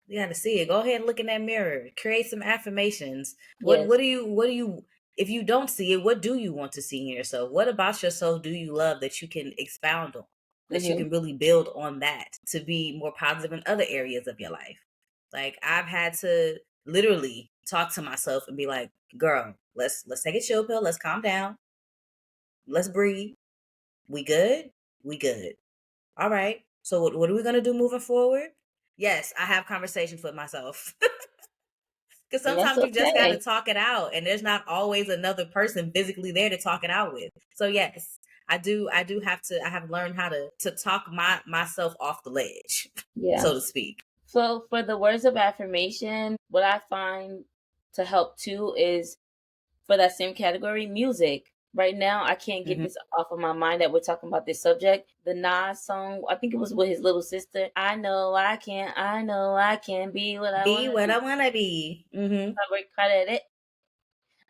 You gotta see it. Go ahead and look in that mirror. Create some affirmations. Yes. What do you if you don't see it, what do you want to see in yourself? What about yourself do you love that you can expound on? That you Mm-hmm. can really build on that to be more positive in other areas of your life. Like I've had to literally talk to myself and be like, girl, let's take a chill pill, let's calm down, let's breathe. We good? We good. All right. So what are we gonna do moving forward? Yes, I have conversations with myself. Because And that's sometimes you just got to okay. talk it out, and there's not always another person physically there to talk it out with. So yes, I do have to. I have learned how to talk myself off the ledge, Yeah. so to speak. So for the words of affirmation, what I find to help too is, for that same category, music. Right now, I can't get Mm-hmm. this off of my mind that we're talking about this subject. The Nas song, I think it was with his little sister. I know I can be what I Be want to what be. I wanna be. Mm-hmm. Credit,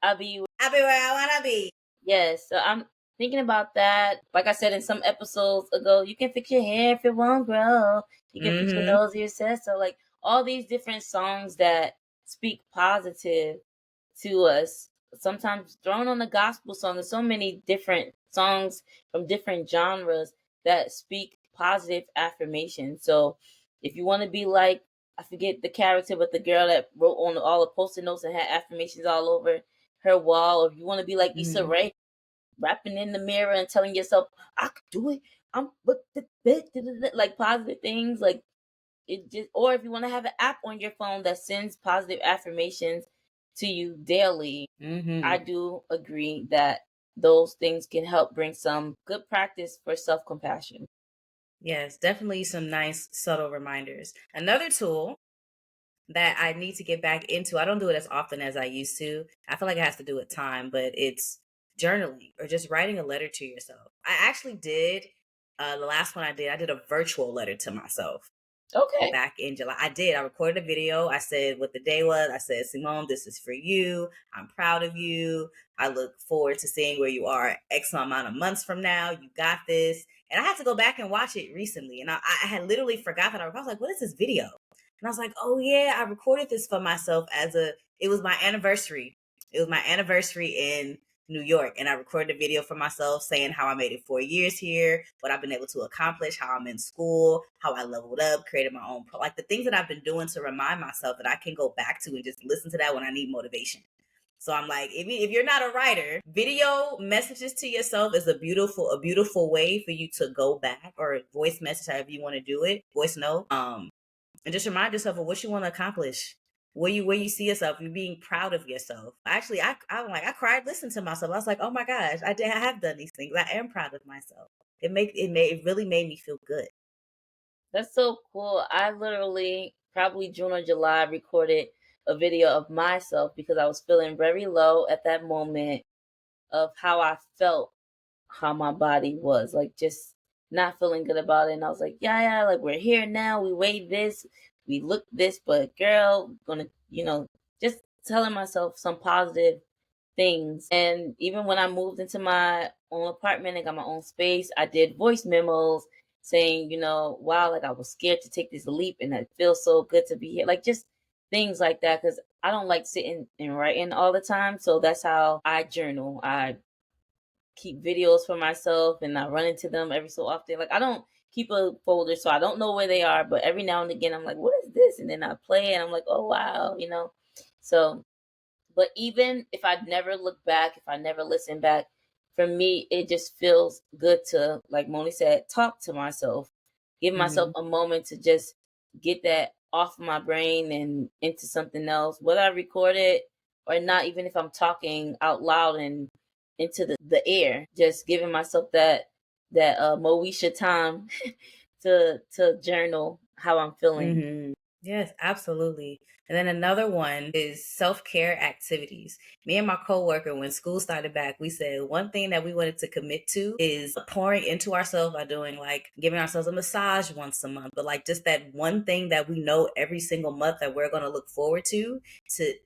I'll be. I'll be where I wanna be. Yes, so I'm thinking about that. Like I said in some episodes ago, you can fix your hair if it won't grow. You can fix your Mm-hmm. nose if it says so. Like, all these different songs that speak positive to us. Sometimes thrown on the gospel song. There's so many different songs from different genres that speak positive affirmation. So if you want to be like, I forget the character, but the girl that wrote on all the post-it notes and had affirmations all over her wall, or if you want to be like Issa Mm-hmm. Rae, rapping in the mirror and telling yourself, I could do it. I'm but like positive things, like it just, or if you want to have an app on your phone that sends positive affirmations to you daily. I Mm-hmm. do agree that those things can help bring some good practice for self-compassion. Yes, definitely some nice subtle reminders. Another tool that I need to get back into. I don't do it as often as I used to. I feel like it has to do with time, but it's journaling or just writing a letter to yourself. I actually did the last one I did a virtual letter to myself Okay. back in July. I did. I recorded a video. I said what the day was. I said, Simone, this is for you. I'm proud of you. I look forward to seeing where you are X amount of months from now. You got this. And I had to go back and watch it recently. And I had literally forgot that I was like, what is this video? And I was like, oh yeah, I recorded this for myself it was my anniversary. It was my anniversary in New York, and I recorded a video for myself saying how I made it 4 years here, what I've been able to accomplish, how I'm in school, how I leveled up, created my own like the things that I've been doing to remind myself that I can go back to and just listen to that when I need motivation. So I'm like, if you're not a writer, video messages to yourself is a beautiful way for you to go back, or voice message, however you want to do it, voice note. And just remind yourself of what you want to accomplish, where you see yourself, you're being proud of yourself. Actually, I cried listening to myself. I was like, oh my gosh, I have done these things. I am proud of myself. It really made me feel good. That's so cool. I literally, probably June or July, recorded a video of myself because I was feeling very low at that moment of how I felt, how my body was, like just not feeling good about it. And I was like, yeah, like we're here now. We weighed this, we looked this, but girl, gonna, just telling myself some positive things. And even when I moved into my own apartment and got my own space, I did voice memos saying, wow, like I was scared to take this leap and it feels so good to be here. Like just things like that. Cause I don't like sitting and writing all the time. So that's how I journal. I keep videos for myself and I run into them every so often. Like I don't keep a folder, so I don't know where they are, but every now and again I'm like, what is this? And then I play and I'm like, oh wow. So but even if I never look back, if I never listen back, for me it just feels good to, like Monie said, talk to myself, give myself Mm-hmm. a moment to just get that off my brain and into something else, whether I record it or not. Even if I'm talking out loud and into the air, just giving myself that Moesha time to journal how I'm feeling. Mm-hmm. Yes, absolutely. And then another one is self-care activities. Me and my coworker, when school started back, we said one thing that we wanted to commit to is pouring into ourselves by doing, like, giving ourselves a massage once a month, but like just that one thing that we know every single month that we're going to look forward to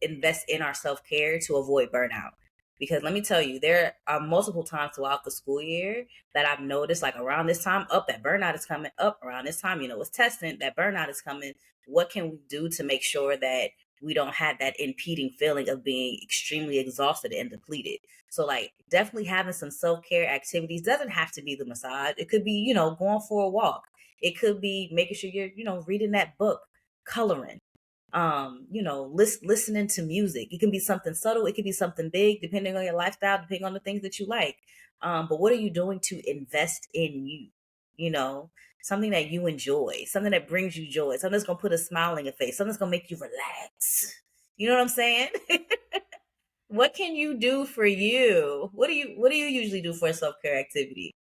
invest in our self-care to avoid burnout. Because let me tell you, there are multiple times throughout the school year that I've noticed, like around this time, up, that burnout is coming up around this time, it's testing, that burnout is coming. What can we do to make sure that we don't have that impeding feeling of being extremely exhausted and depleted? So like definitely having some self-care activities. Doesn't have to be the massage. It could be, going for a walk. It could be making sure you're, reading that book, coloring, listening to music. It can be something subtle, it could be something big, depending on your lifestyle, depending on the things that you like. But what are you doing to invest in you? You know, something that you enjoy, something that brings you joy, something that's gonna put a smile on your face, something that's gonna make you relax. You know what I'm saying? What can you do for you? What do you usually do for a self-care activity?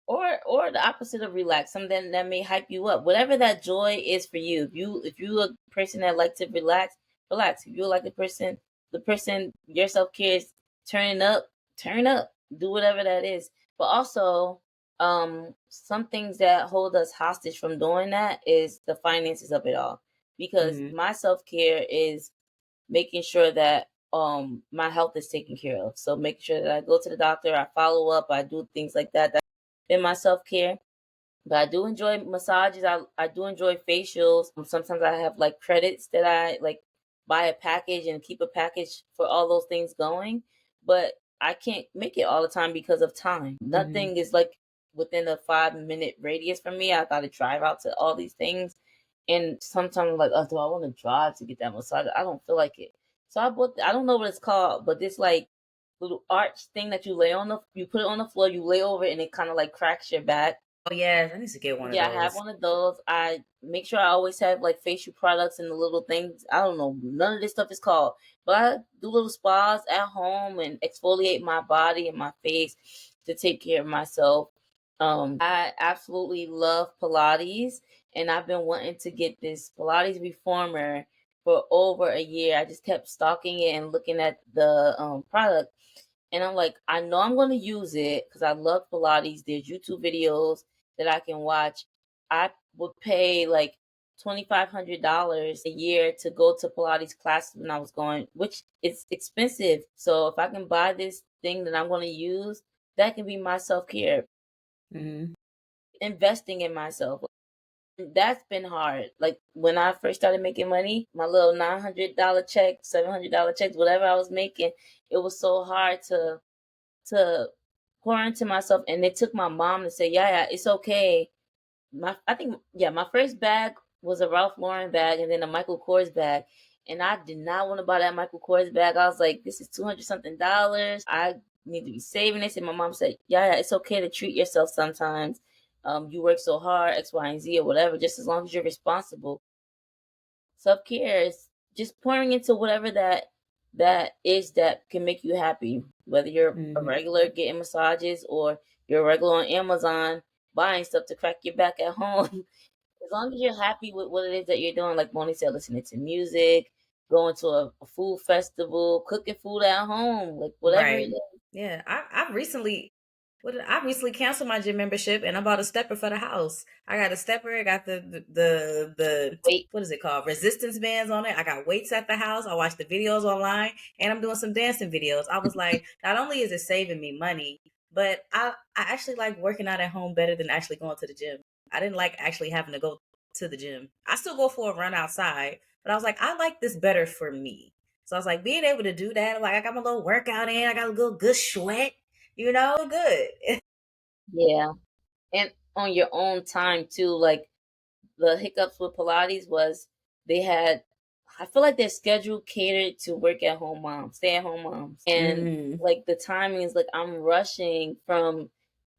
Or the opposite of relax, something that may hype you up, whatever that joy is for you. If you a person that like to relax. If you like the person your self-care is turn up, do whatever that is. But also, some things that hold us hostage from doing that is the finances of it all, because Mm-hmm. my self-care is making sure that my health is taken care of. So making sure that I go to the doctor, I follow up, I do things like that. That's been my self care. But I do enjoy massages. I do enjoy facials. Sometimes I have like credits that I like, buy a package and keep a package for all those things going. But I can't make it all the time because of time. Mm-hmm. Nothing is like within a 5 minute radius from me. I gotta drive out to all these things. And sometimes I'm like, oh, do I want to drive to get that massage? I don't feel like it. So I don't know what it's called, but this like little arch thing that you put it on the floor, you lay over it, and it kind of like cracks your back. Oh yes, I need to get one of Yeah, I have those. one of those. I make sure I always have like facial products and the little things. I don't know, none of this stuff is called, but I do little spas at home and exfoliate my body and my face to take care of myself. I absolutely love Pilates, and I've been wanting to get this Pilates reformer for over a year. I just kept stalking it and looking at the product, and I'm like, I know I'm going to use it because I love Pilates. There's YouTube videos that I can watch. I would pay like $2,500 a year to go to Pilates classes when I was going, which is expensive. So if I can buy this thing that I'm going to use, that can be my self care, Mm-hmm. investing in myself. That's been hard. Like when I first started making money, my little $900 check, $700 checks, whatever I was making, it was so hard to to pour into myself, and it took my mom to say, yeah, it's okay. My first bag was a Ralph Lauren bag and then a Michael Kors bag. And I did not want to buy that Michael Kors bag. I was like, this is 200 something dollars. I need to be saving this. And my mom said, yeah, it's okay to treat yourself sometimes. You work so hard, X, Y, and Z or whatever, just as long as you're responsible. Self care is just pouring into whatever that is that can make you happy. Whether you're a Mm-hmm. regular getting massages or you're a regular on Amazon buying stuff to crack your back at home. As long as you're happy with what it is that you're doing, like Monie said, listening to music, going to a food festival, cooking food at home, like whatever it Right. is. Yeah. I recently canceled my gym membership and I bought a stepper for the house. I got a stepper, I got the Wait, what is it called? Resistance bands on it. I got weights at the house. I watched the videos online and I'm doing some dancing videos. I was like, not only is it saving me money, but I actually like working out at home better than actually going to the gym. I didn't like actually having to go to the gym. I still go for a run outside, but I was like, I like this better for me. So I was like, being able to do that, like I got my little workout in, I got a little good sweat, good. yeah. And on your own time too, like the hiccups with Pilates was they had I feel like their schedule catered to work at home moms, stay at home moms. And Mm. like the timing is like I'm rushing from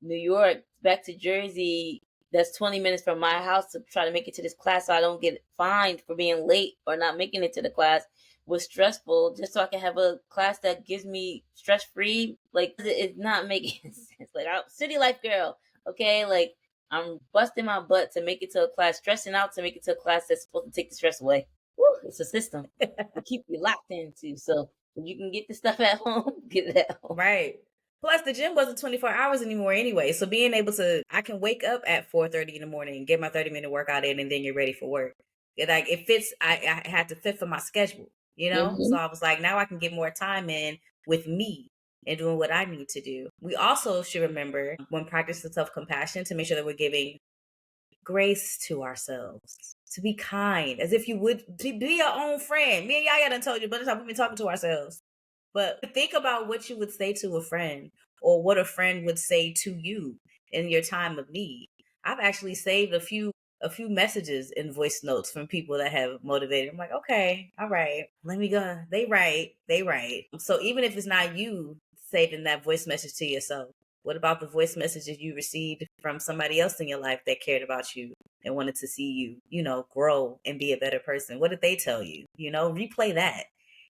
New York back to Jersey. That's 20 minutes from my house to try to make it to this class so I don't get fined for being late or not making it to the class was stressful just so I can have a class that gives me stress free. Like it's not making sense. Like I'm city life girl, okay? Like I'm busting my butt to make it to a class, stressing out to make it to a class that's supposed to take the stress away. Woo, it's a system to keep you locked into. So if you can get the stuff at home, get it at home. Right. Plus, the gym wasn't 24 hours anymore anyway. So being able to, I can wake up at 4:30 in the morning, get my 30-minute workout in, and then you're ready for work. Like it fits. I had to fit for my schedule, you know. So Mm-hmm. I was like, now I can get more time in with me and doing what I need to do. We also should remember when practicing self-compassion to make sure that we're giving grace to ourselves, to be kind, as if you would to be your own friend. Me and Yaya done told you, but we've been talking to ourselves. But think about what you would say to a friend or what a friend would say to you in your time of need. I've actually saved a few messages in voice notes from people that have motivated. I'm like, okay, all right, let me go. They right. So even if it's not you saving that voice message to yourself, what about the voice messages you received from somebody else in your life that cared about you and wanted to see you, grow and be a better person? What did they tell you? Replay that.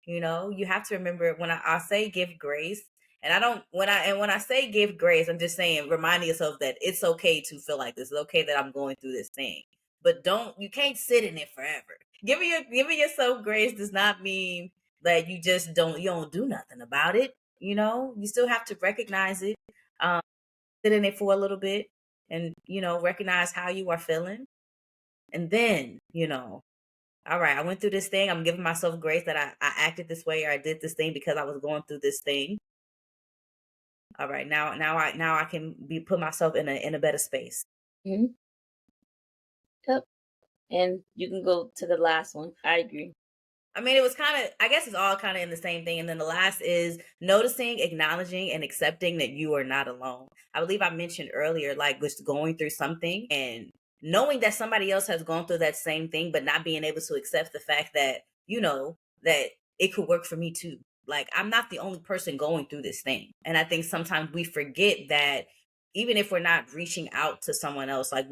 You have to remember when I say give grace, and I don't when I say give grace, I'm just saying reminding yourself that it's okay to feel like this. It's okay that I'm going through this thing. But you can't sit in it forever. Giving yourself grace does not mean that you don't do nothing about it. You still have to recognize it, um, sit in it for a little bit, and recognize how you are feeling, and then all right, I went through this thing. I'm giving myself grace that I acted this way or I did this thing because I was going through this thing. All right, now I can put myself in a better space. Mm-hmm. Yep. And you can go to the last one. I agree. I mean, it was kind of, I guess it's all kind of in the same thing. And then the last is noticing, acknowledging, and accepting that you are not alone. I believe I mentioned earlier, like just going through something and knowing that somebody else has gone through that same thing, but not being able to accept the fact that, that it could work for me too. Like, I'm not the only person going through this thing. And I think sometimes we forget that even if we're not reaching out to someone else, like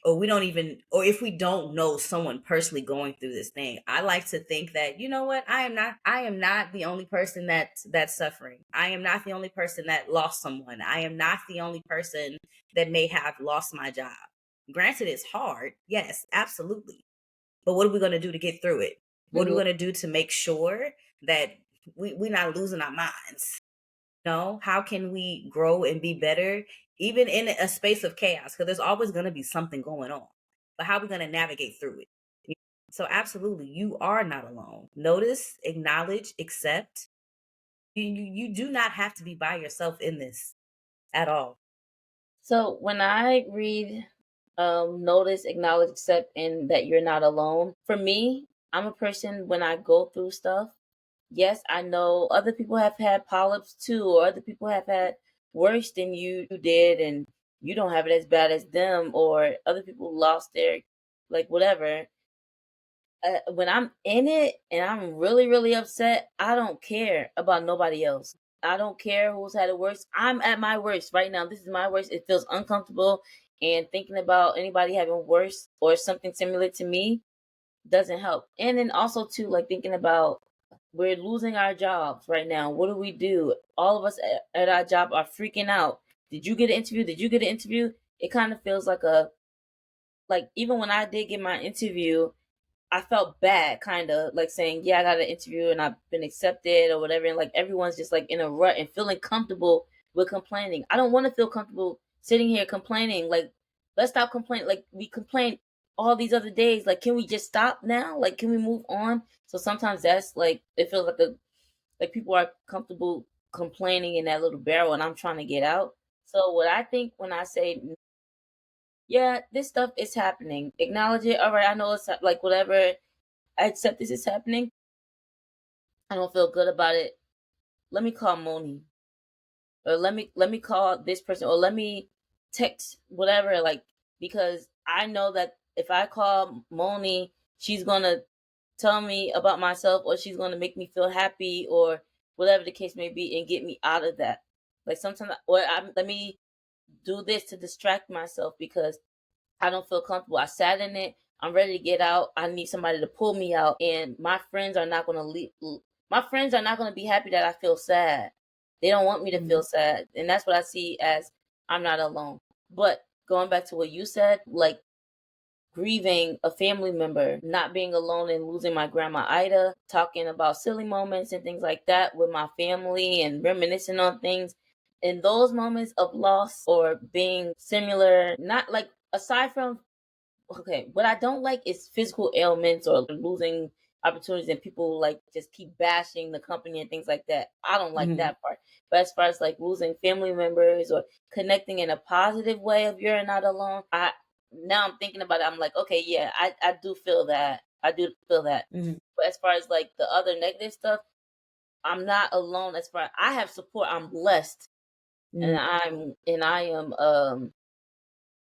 or we don't even or if we don't know someone personally going through this thing, I like to think that, you know what, I am not the only person that's suffering. I am not the only person that lost someone. I am not the only person that may have lost my job. Granted, it's hard, yes, absolutely, but what are we going to do to get through it? What are we Mm-hmm. going to do to make sure that we're not losing our minds? How can we grow and be better even in a space of chaos? Because there's always going to be something going on, but how are we going to navigate through it? So absolutely, you are not alone. Notice, acknowledge, accept. You do not have to be by yourself in this at all. So when I read notice, acknowledge, accept, and that you're not alone, for me, I'm a person when I go through stuff, Yes, I know other people have had polyps too, or other people have had worse than you did, and you don't have it as bad as them, or other people lost their, like, whatever. When I'm in it and I'm really, really upset, I don't care about nobody else. I don't care who's had it worse. I'm at my worst right now. This is my worst. It feels uncomfortable, and thinking about anybody having worse or something similar to me doesn't help. And then also too, like, thinking about, we're losing our jobs right now. What do we do? All of us at our job are freaking out. Did you get an interview? Did you get an interview? It kind of feels like a, like, even when I did get my interview, I felt bad, kind of like saying, "Yeah, I got an interview and I've been accepted or whatever." And like everyone's just like in a rut and feeling comfortable with complaining. I don't want to feel comfortable sitting here complaining. Like, let's stop complaining. Like, we complain all these other days. Like, can we just stop now? Like, can we move on? So sometimes that's like, it feels like a, like people are comfortable complaining in that little barrel, and I'm trying to get out. So what I think when I say, yeah, this stuff is happening, acknowledge it. All right, I know it's like whatever. I accept this is happening. I don't feel good about it. Let me call Monie, or let me call this person, or let me text whatever. Like, because I know that if I call Monie, she's gonna tell me about myself, or she's gonna make me feel happy, or whatever the case may be, and get me out of that. Like sometimes, let me do this to distract myself because I don't feel comfortable. I sat in it. I'm ready to get out. I need somebody to pull me out. And my friends are not going to leave. My friends are not going to be happy that I feel sad. They don't want me to Mhm. feel sad. And that's what I see as, I'm not alone. But going back to what you said, like grieving a family member, not being alone and losing my grandma Ida, talking about silly moments and things like that with my family and reminiscing on things. In those moments of loss or being similar, not like, aside from, okay, what I don't like is physical ailments or losing opportunities, and people like just keep bashing the company and things like that. I don't like Mhm. that part. But as far as like losing family members or connecting in a positive way of you're not alone, I, now I'm thinking about it, I'm like, okay, yeah, I do feel that. I do feel that. Mhm. But as far as like the other negative stuff, I'm not alone. As far, I have support, I'm blessed, and Mhm. I am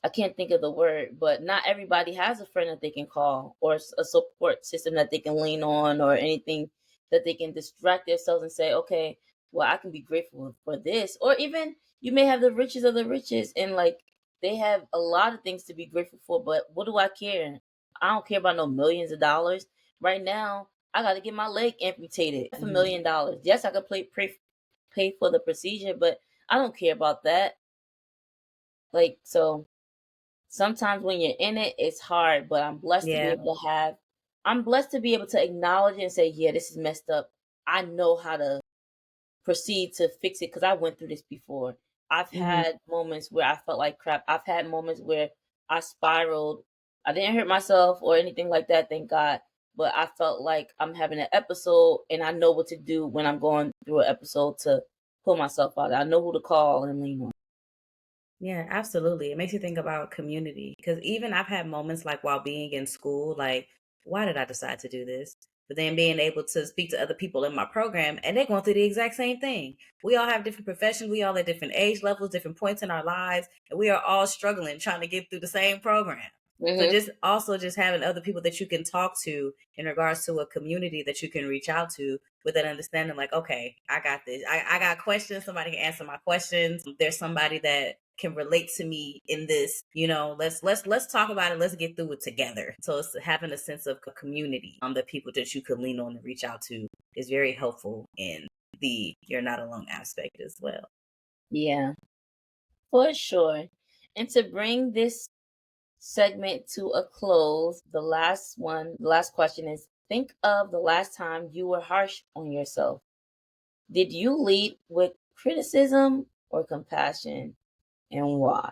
I can't think of the word, but not everybody has a friend that they can call, or a support system that they can lean on, or anything that they can distract themselves and say, okay, well, I can be grateful for this. Or even you may have the richest of the richest, and like they have a lot of things to be grateful for, but what do I care? I don't care about no millions of dollars. Right now, I got to get my leg amputated. Half a Mhm. million dollars. Yes, I could pay for the procedure, but I don't care about that. Like, so sometimes when you're in it, it's hard, but Yeah. I'm blessed to be able to acknowledge and say, yeah, this is messed up. I know how to proceed to fix it because I went through this before. I've Mhm. had moments where I felt like crap. I've had moments where I spiraled. I didn't hurt myself or anything like that, thank God. But I felt like I'm having an episode, and I know what to do when I'm going through an episode to pull myself out. I know who to call and lean on. Yeah, absolutely. It makes you think about community because even I've had moments like while being in school, like, why did I decide to do this? But then being able to speak to other people in my program and they're going through the exact same thing. We all have different professions, we all at different age levels, different points in our lives, and we are all struggling trying to get through the same program. So Hmm. just also just having other people that you can talk to in regards to a community that you can reach out to with that understanding, like, okay, I got this. I got questions. Somebody can answer my questions. There's somebody that can relate to me in this. Let's talk about it. Let's get through it together. So it's having a sense of community. The people that you could lean on and reach out to is very helpful in the you're not alone aspect as well. Yeah, for sure. And to bring this segment to a close, the last question is, think of the last time you were harsh on yourself. Did you lead with criticism or compassion, and why?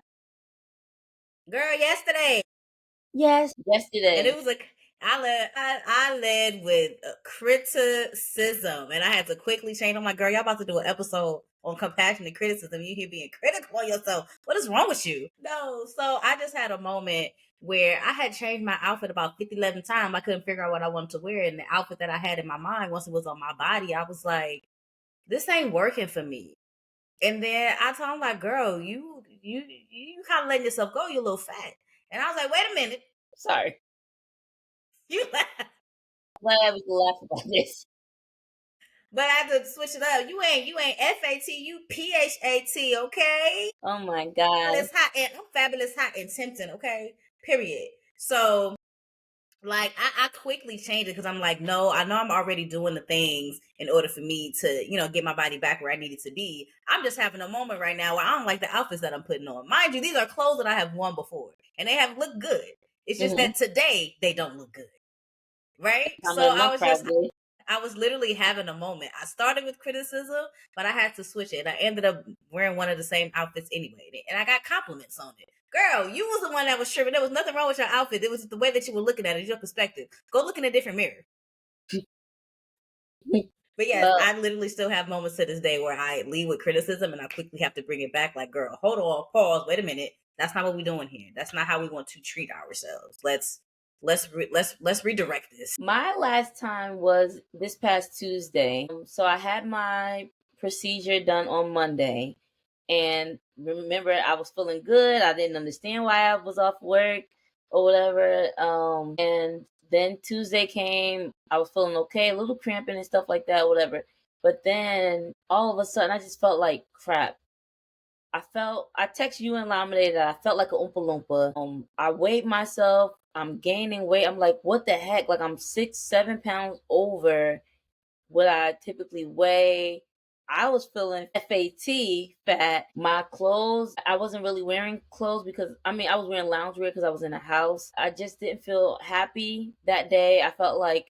Girl, yesterday. Yes, And it yesterday. was like I led with criticism, and I had to quickly change. I'm like, girl, y'all about to do an episode on compassionate criticism. You here being critical on yourself. What is wrong with you? No. So I just had a moment where I had changed my outfit about 50, 11 times. I couldn't figure out what I wanted to wear. And the outfit that I had in my mind, once it was on my body, I was like, this ain't working for me. And then I told him, like, girl, you kind of letting yourself go, you a little fat. And I was like, wait a minute. Sorry. You laugh. Glad we can laugh about this. But I had to switch it up. You ain't FAT, you PHAT, okay? Oh my God. Fabulous, hot, and I'm fabulous, hot, and tempting, okay? Period. So, like, I quickly changed it because I'm like, no, I know I'm already doing the things in order for me to, get my body back where I need it to be. I'm just having a moment right now where I don't like the outfits that I'm putting on. Mind you, these are clothes that I have worn before, and they have looked good. It's just that today they don't look good, right? I'm So in my probably. I was literally having a moment. I started with criticism, but I had to switch it. I ended up wearing one of the same outfits anyway, and I got compliments on it. Girl, you was the one that was tripping. There was nothing wrong with your outfit. It was the way that you were looking at it, your perspective. Go look in a different mirror. But yes, Well, I literally still have moments to this day where I lead with criticism and I quickly have to bring it back. Like, girl, hold on, pause, wait a minute. That's not what we're doing here. That's not how we want to treat ourselves. Let's redirect this. my last time was this past Tuesday. So I had my procedure done on Monday. And remember, I was feeling good. I didn't understand why I was off work or whatever. And then Tuesday came. I was feeling okay, a little cramping and stuff like that, whatever. But then all of a sudden, I just felt like crap. I texted you and Lamade that I felt like an Oompa Loompa. I weighed myself. I'm gaining weight. I'm like, what the heck? Like I'm 6, 7 pounds over what I typically weigh. I was feeling fat. My clothes, I wasn't really wearing clothes because I was wearing loungewear because I was in a house. I just didn't feel happy that day. I felt like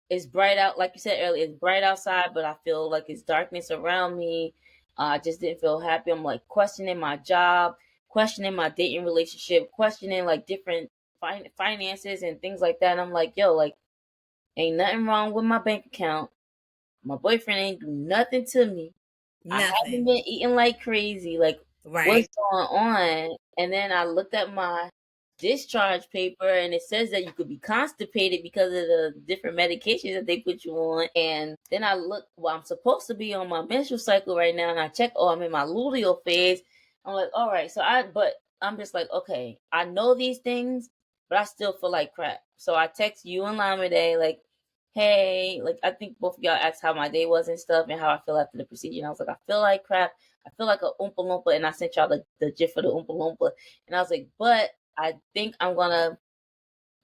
it's bright out, like you said earlier, it's bright outside, but I feel like it's darkness around me. I just didn't feel happy. I'm like questioning my job, questioning my dating relationship, questioning like different finances and things like that. And I'm like, yo, like, ain't nothing wrong with my bank account. My boyfriend ain't do nothing to me. I haven't Nothing. been eating like crazy. Like, what's Right. going on? And then I looked at my discharge paper and it says that you could be constipated because of the different medications that they put you on. And then I look, well, I'm supposed to be on my menstrual cycle right now. And I check, oh, I'm in my luteal phase. I'm like, all right. But I'm just like, okay, I know these things, but I still feel like crap. So I text you and Lamade, like, hey, like I think both of y'all asked how my day was and stuff and how I feel after the procedure. And I was like, I feel like crap. I feel like a Oompa Loompa. And I sent y'all the gif for the Oompa Loompa. And I was like, but I think I'm gonna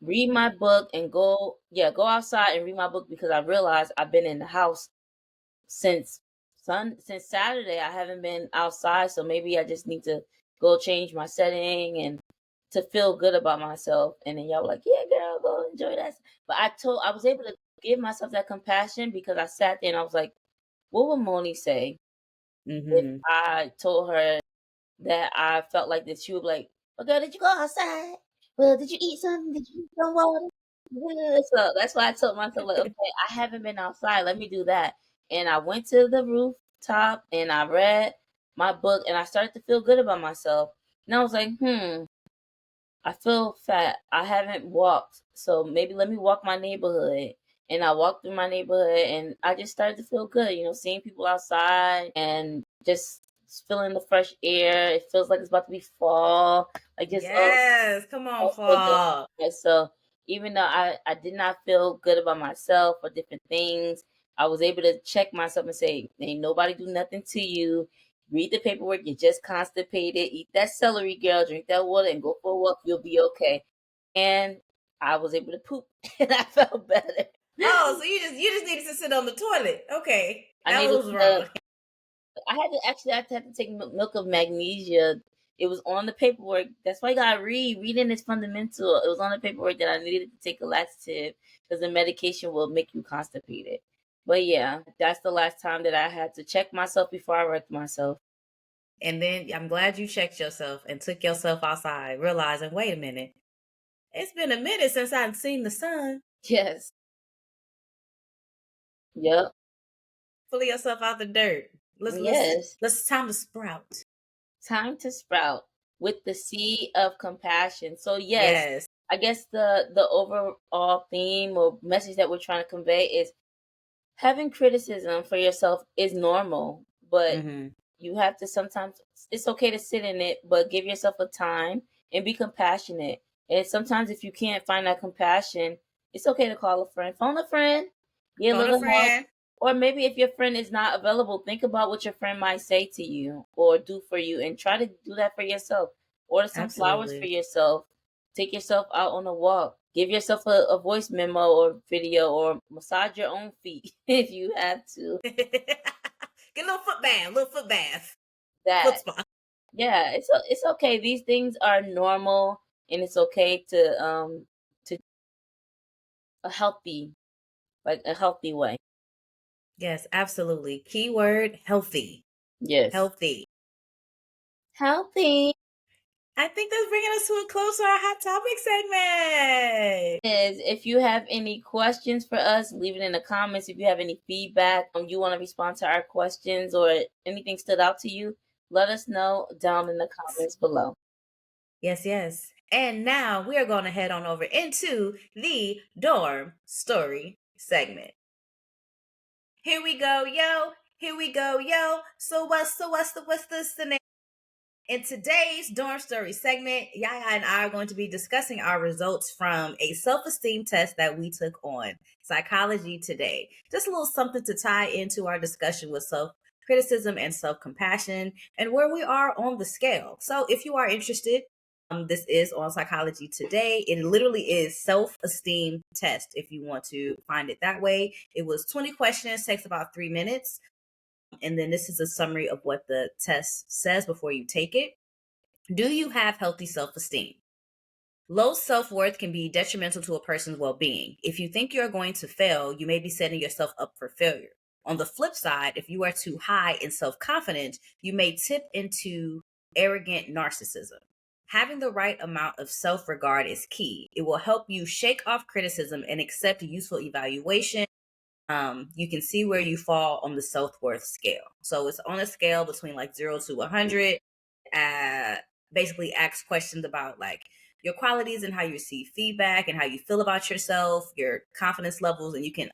read my book and go outside and read my book because I realized I've been in the house since since Saturday. I haven't been outside, so maybe I just need to go change my setting and to feel good about myself. And then y'all were like, yeah, girl, go enjoy that. But I was able to give myself that compassion because I sat there and I was like, what would Monie say if Mm-hmm. I told her that I felt like that? She would be like, well, girl, did you go outside? Well, did you eat something? Did you eat some water? Yeah. So that's why I told myself, like, okay, I haven't been outside. Let me do that. And I went to the rooftop and I read my book and I started to feel good about myself. And I was like, I feel fat. I haven't walked. So maybe let me walk my neighborhood. And I walked through my neighborhood and I just started to feel good, seeing people outside and just feeling the fresh air. It feels like it's about to be fall. Like just Yes. Come on, also good. Paul. And so even though I did not feel good about myself or different things, I was able to check myself and say, ain't nobody do nothing to you. Read the paperwork, you're just constipated. Eat that celery, girl, drink that water and go for a walk, you'll be okay. And I was able to poop and I felt better. Oh, so you just needed to sit on the toilet. Okay. I That needed was to wrong. I had to take milk of magnesia. It was on the paperwork. That's why you gotta read. Reading is fundamental. It was on the paperwork that I needed to take a laxative because the medication will make you constipated. But yeah, that's the last time that I had to check myself before I wrecked myself. And then I'm glad you checked yourself and took yourself outside, realizing, wait a minute, it's been a minute since I've seen the sun. Yes. Yep. Pull yourself out the dirt. Yes. Let's time to sprout. Time to sprout with the seed of compassion. So yes, Yes. I guess the overall theme or message that we're trying to convey is having criticism for yourself is normal, but Mm-hmm. you have to sometimes, it's okay to sit in it, but give yourself a time and be compassionate. And sometimes if you can't find that compassion, it's okay to call a friend, phone a friend, get a Phone a little help. friend. Or maybe if your friend is not available, think about what your friend might say to you or do for you and try to do that for yourself. Order some flowers for Absolutely. yourself. Take yourself out on a walk. Give yourself a voice memo or video or massage your own feet if you have to. Get a little foot bath, little foot bath. Foot That. spa. Yeah, it's okay. These things are normal and it's okay to a healthy, like a healthy way. Yes, absolutely. Keyword healthy. Yes. Healthy. Healthy. I think that's bringing us to a close to our hot topic segment. Is if you have any questions for us, leave it in the comments. If you have any feedback, you want to respond to our questions or anything stood out to you, let us know down in the comments below. Yes, yes. And now we are going to head on over into the dorm story segment. Here we go, yo. Here we go, yo. What's the name? In today's dorm story segment, Yaya and I are going to be discussing our results from a self-esteem test that we took on Psychology Today. Just a little something to tie into our discussion with self-criticism and self-compassion and where we are on the scale. So if you are interested, this is on Psychology Today. It literally is self-esteem test if you want to find it that way. It was 20 questions, takes about 3 minutes. And then this is a summary of what the test says before you take it. Do you have healthy self esteem? Low self worth can be detrimental to a person's well being. If you think you're going to fail, you may be setting yourself up for failure. On the flip side, if you are too high in self confidence, you may tip into arrogant narcissism. Having the right amount of self regard is key. It will help you shake off criticism and accept useful evaluation. You can see where you fall on the self-worth scale. So it's on a scale between like 0 to 100. Basically asks questions about like your qualities and how you receive feedback and how you feel about yourself, your confidence levels, and you can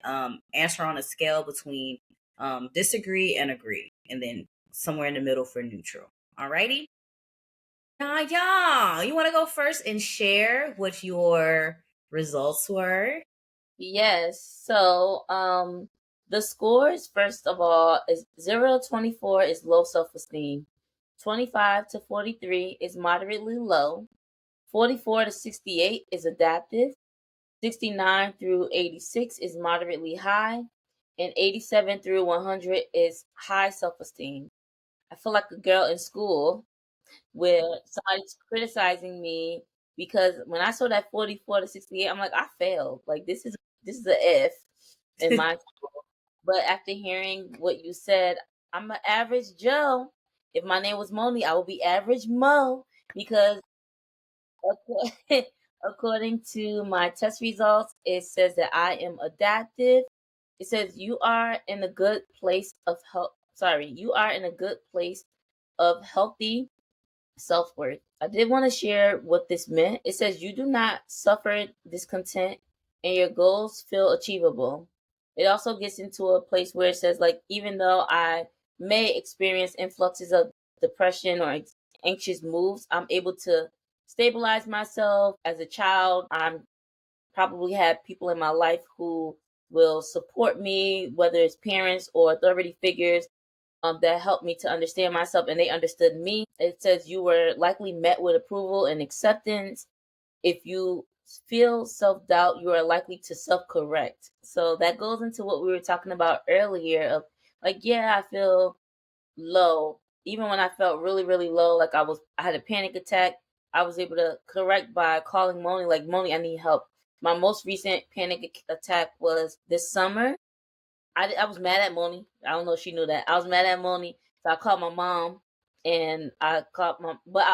answer on a scale between disagree and agree, and then somewhere in the middle for neutral. Alrighty? Yeah. You want to go first and share what your results were? Yes. So, the scores, first of all, is 0 to 24 is low self-esteem. 25 to 43 is moderately low. 44 to 68 is adaptive. 69 through 86 is moderately high. And 87 through 100 is high self-esteem. I feel like a girl in school where somebody's criticizing me because when I saw that 44 to 68, I'm like, I failed. Like this is a F in my school. But after hearing what you said, I'm an average Joe. If my name was Monie, I would be average Mo because according to my test results, it says that I am adaptive. It says you are in a good place of health. Sorry, you are in a good place of healthy self worth. I did want to share what this meant. It says you do not suffer discontent and your goals feel achievable. It also gets into a place where it says, like, even though I may experience influxes of depression or anxious moves, I'm able to stabilize myself. As a child, I'm probably had people in my life who will support me, whether it's parents or authority figures that helped me to understand myself and they understood me. It says you were likely met with approval and acceptance. If you feel self doubt, you are likely to self correct. So that goes into what we were talking about earlier of like, yeah, I feel low. Even when I felt really, really low, like I had a panic attack, I was able to correct by calling Monie, like, Monie, I need help. My most recent panic attack was this summer. I was mad at Monie. I don't know if she knew that. I was mad at Monie. So I called my mom and I called my, but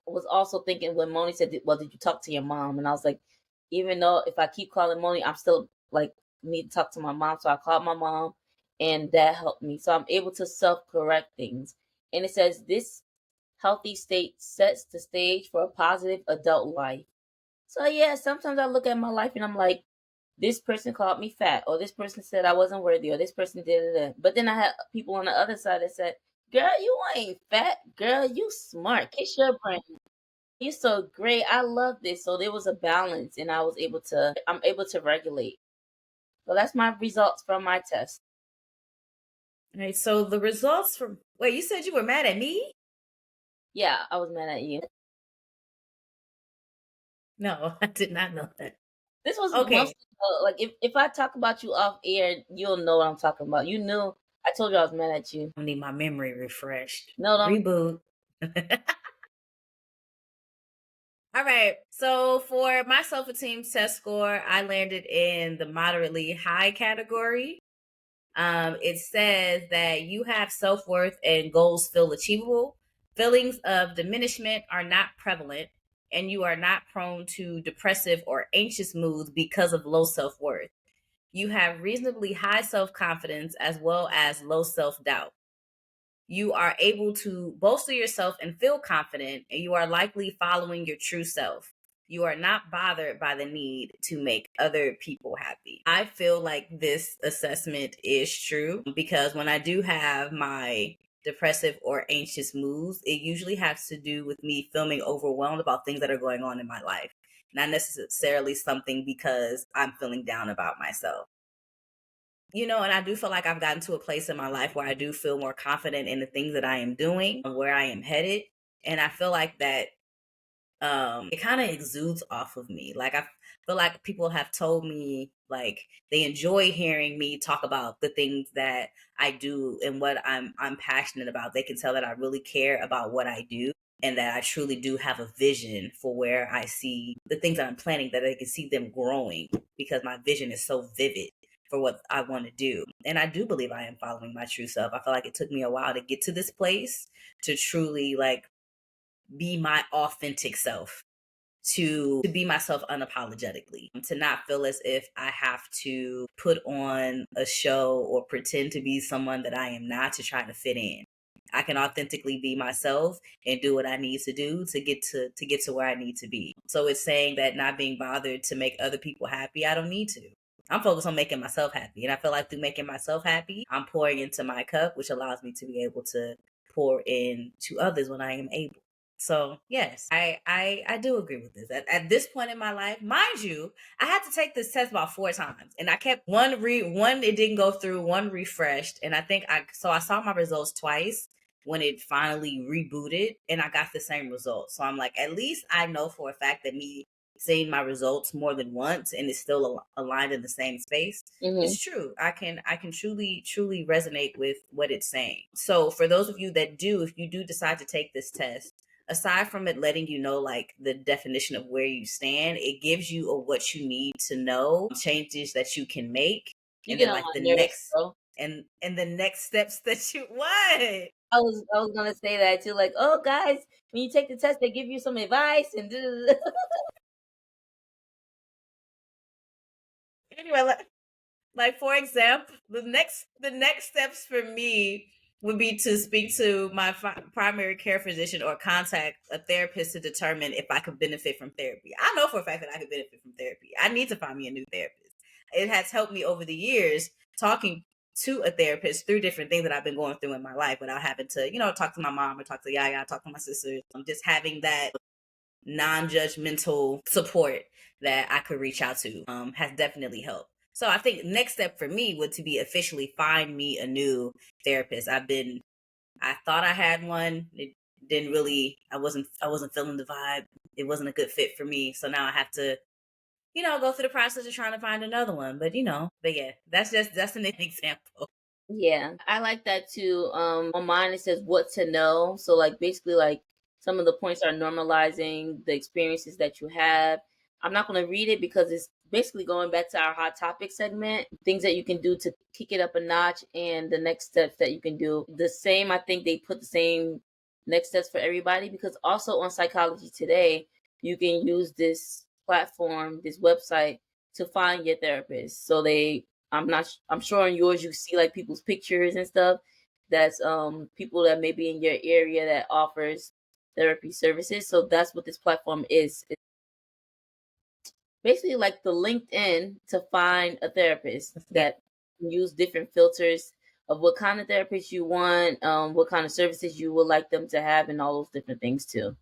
was also thinking when Monie said, well, did you talk to your mom? And I was like, even though if I keep calling Monie, I'm still like, need to talk to my mom. So I called my mom and that helped me. So I'm able to self-correct things. And it says this healthy state sets the stage for a positive adult life. So yeah, sometimes I look at my life and I'm like, this person called me fat, or this person said I wasn't worthy, or this person did it. But then I had people on the other side that said, "Girl, you ain't fat. Girl, you smart. Kiss your brain. You so great. I love this." So there was a balance, and I'm able to regulate. So that's my results from my test. All right, so the results from wait, you said you were mad at me? Yeah, I was mad at you. No, I did not know that. This was months Okay. ago. Like if I talk about you off air, you'll know what I'm talking about. You knew I told you I was mad at you. I need my memory refreshed. No, don't. Reboot. All right. So for my self-esteem test score, I landed in the moderately high category. It says that you have self-worth and goals feel achievable. Feelings of diminishment are not prevalent, and you are not prone to depressive or anxious moods because of low self-worth. You have reasonably high self-confidence as well as low self-doubt. You are able to bolster yourself and feel confident, and you are likely following your true self. You are not bothered by the need to make other people happy. I feel like this assessment is true because when I do have my depressive or anxious moods, it usually has to do with me feeling overwhelmed about things that are going on in my life. Not necessarily something because I'm feeling down about myself. And I do feel like I've gotten to a place in my life where I do feel more confident in the things that I am doing and where I am headed. And I feel like that it kind of exudes off of me. Like I feel like people have told me like they enjoy hearing me talk about the things that I do and what I'm passionate about. They can tell that I really care about what I do and that I truly do have a vision for where I see the things that I'm planning, that they can see them growing because my vision is so vivid for what I want to do. And I do believe I am following my true self. I feel like it took me a while to get to this place to truly like be my authentic self, to be myself unapologetically, to not feel as if I have to put on a show or pretend to be someone that I am not to try to fit in. I can authentically be myself and do what I need to do to get to where I need to be. So it's saying that not being bothered to make other people happy, I don't need to. I'm focused on making myself happy. And I feel like through making myself happy, I'm pouring into my cup, which allows me to be able to pour in to others when I am able. So yes, I do agree with this. At this point in my life, mind you, I had to take this test about 4 times, and I kept one it didn't go through, one refreshed, and I saw my results twice when it finally rebooted, and I got the same results. So I'm like, at least I know for a fact that me seeing my results more than once and it's still aligned in the same space. Hmm. It's true. I can truly resonate with what it's saying. So for those of you that if you do decide to take this test, aside from it letting you know like the definition of where you stand, it gives you what you need to know, changes that you can make, You and get then on like my the nerves, next bro. and the next steps that you what. I was gonna say that too. Like, oh, guys, when you take the test, they give you some advice and. Anyway, like for example, the next steps for me would be to speak to my primary care physician or contact a therapist to determine if I could benefit from therapy. I know for a fact that I could benefit from therapy. I need to find me a new therapist. It has helped me over the years talking to a therapist through different things that I've been going through in my life without having to, talk to my mom or talk to Yaya, talk to my sisters. Just having that non-judgmental support that I could reach out to has definitely helped. So I think next step for me would to be officially find me a new therapist. I thought I had one. It didn't really, I wasn't feeling the vibe. It wasn't a good fit for me. So now I have to, go through the process of trying to find another one. But yeah, that's an example. Yeah, I like that too. On mine it says what to know. So like basically like some of the points are normalizing the experiences that you have. I'm not going to read it because it's basically going back to our hot topic segment, things that you can do to kick it up a notch and the next steps that you can do. The same, I think they put the same next steps for everybody because also on Psychology Today, you can use this platform, this website to find your therapist. So they I'm sure on yours you see like people's pictures and stuff. That's people that may be in your area that offers therapy services. So that's what this platform is. It's basically like the LinkedIn to find a therapist Yeah. that use different filters of what kind of therapist you want, what kind of services you would like them to have, and all those different things too.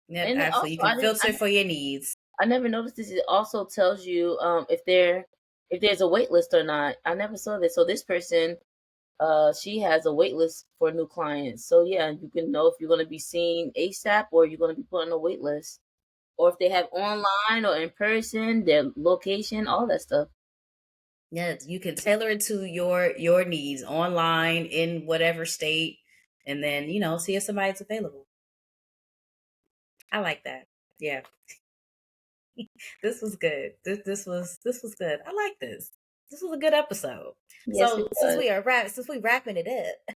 Yep, And absolutely. You also, can filter for your needs. I never noticed this. It also tells you if there's a wait list or not. I never saw this. So this person, she has a wait list for new clients. So yeah, you can know if you're going to be seen ASAP or you're going to be put on a wait list, or if they have online or in person, their location, all that stuff. Yes, you can tailor it to your needs online in whatever state, and then see if somebody's available. I like that. Yeah, this was good. This was good. I like this. This was a good episode. Yes, it So was. since we wrapping it up,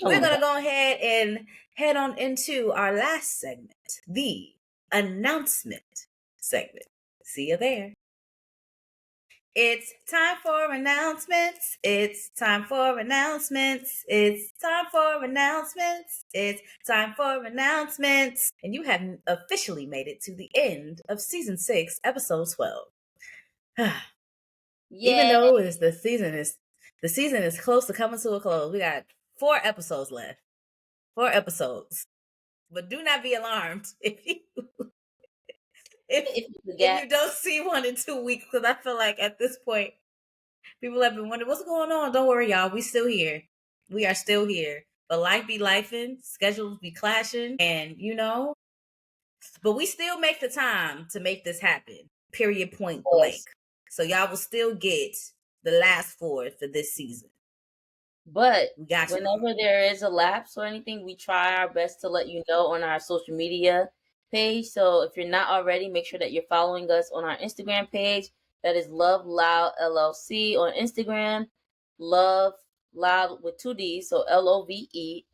Oh we're my gonna god. go ahead and head on into our last segment, the announcement segment. See you there. It's time for announcements. It's time for announcements. It's time for announcements. It's time for announcements. And you have officially made it to the end of season 6, episode 12. Even Yeah. though the season is close to coming to a close. We got 4 episodes left. 4 episodes. But do not be alarmed If you if forget, you don't see one in 2 weeks, because I feel like at this point people have been wondering what's going on. Don't worry, y'all. We still here. We are still here. But life be lifing, schedules be clashing, and but we still make the time to make this happen. Period. Point blank. yes. So y'all will still get the last 4 for this season. But We got you. whenever there is a lapse or anything, we try our best to let you know on our social media page. So if you're not already, make sure that you're following us on our Instagram page. That is Love Loud LLC on Instagram. Love Loud with 2 D's. So LoveLoudd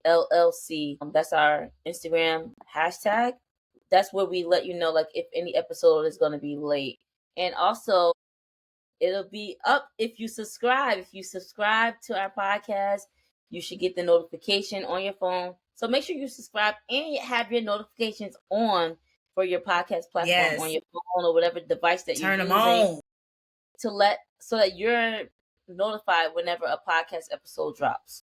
LLC. That's our Instagram hashtag. That's where we let you know like if any episode is going to be late. And also, it'll be up if you subscribe. If you subscribe to our podcast, you should get the notification on your phone. So make sure you subscribe and have your notifications on for your podcast platform on Yes. your phone or whatever device that you're Turn them using on. so that you're notified whenever a podcast episode drops.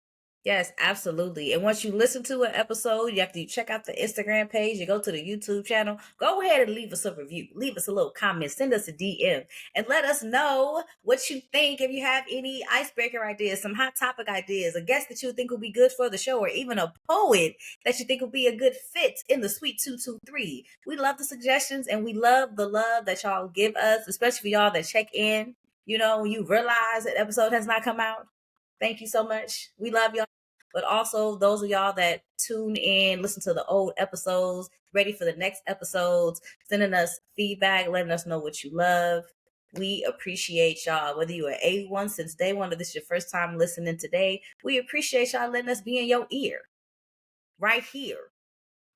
Yes, absolutely. And once you listen to an episode, you check out the Instagram page, you go to the YouTube channel, go ahead and leave us a review, leave us a little comment, send us a DM, and let us know what you think. If you have any icebreaker ideas, some hot topic ideas, a guest that you think would be good for the show, or even a poet that you think would be a good fit in the Sweet 223. We love the suggestions and we love the love that y'all give us, especially for y'all that check in, when you realize that episode has not come out. Thank you so much. We love y'all. But also those of y'all that tune in, listen to the old episodes, ready for the next episodes, sending us feedback, letting us know what you love. We appreciate y'all. Whether you are A1 since day one or this is your first time listening today, we appreciate y'all letting us be in your ear. Right here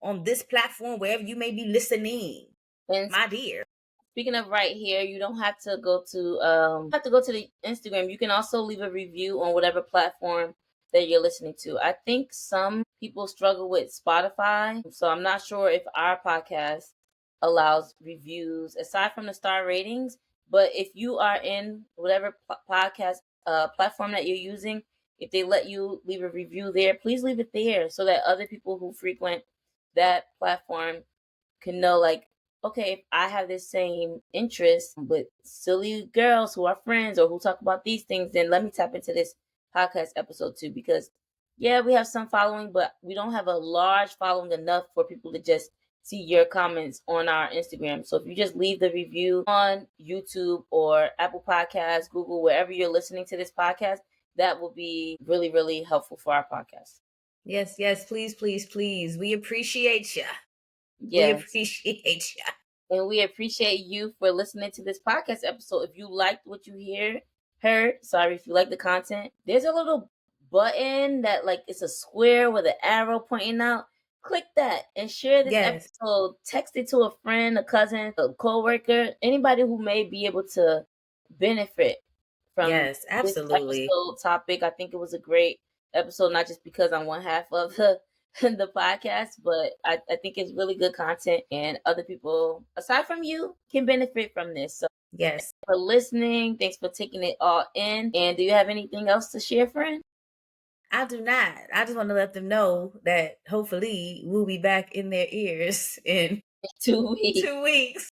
on this platform, wherever you may be listening. And my dear. Speaking of right here, you don't have to go to the Instagram. You can also leave a review on whatever platform that you're listening to. I think some people struggle with Spotify, so I'm not sure if our podcast allows reviews aside from the star ratings. But if you are in whatever podcast platform that you're using, if they let you leave a review there, please leave it there so that other people who frequent that platform can know, like, okay, if I have this same interest with silly girls who are friends or who talk about these things, then let me tap into this podcast episode too. Because, yeah, we have some following, but we don't have a large following enough for people to just see your comments on our Instagram. So if you just leave the review on YouTube or Apple Podcasts, Google, wherever you're listening to this podcast, that will be really, really helpful for our podcast. Yes, please, please, please. We appreciate you. We Yes. appreciate you. And we appreciate you for listening to this podcast episode. If you liked what you heard, if you like the content, there's a little button that like it's a square with an arrow pointing out. Click that and share this episode. Text it to a friend, a cousin, a coworker, anybody who may be able to benefit from Yes, this absolutely. episode topic. I think it was a great episode, not just because I'm one half of the podcast, but I think it's really good content, and other people aside from you can benefit from this. So Yes. for listening, thanks for taking it all in. And do you have anything else to share, friend? I do not. I just want to let them know that hopefully we'll be back in their ears in 2 weeks. 2 weeks.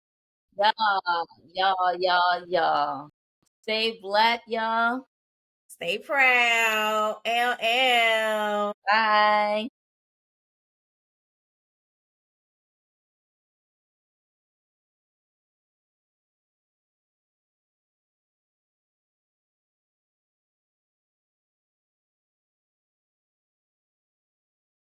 Y'all. Stay black, y'all. Stay proud. LL. Bye.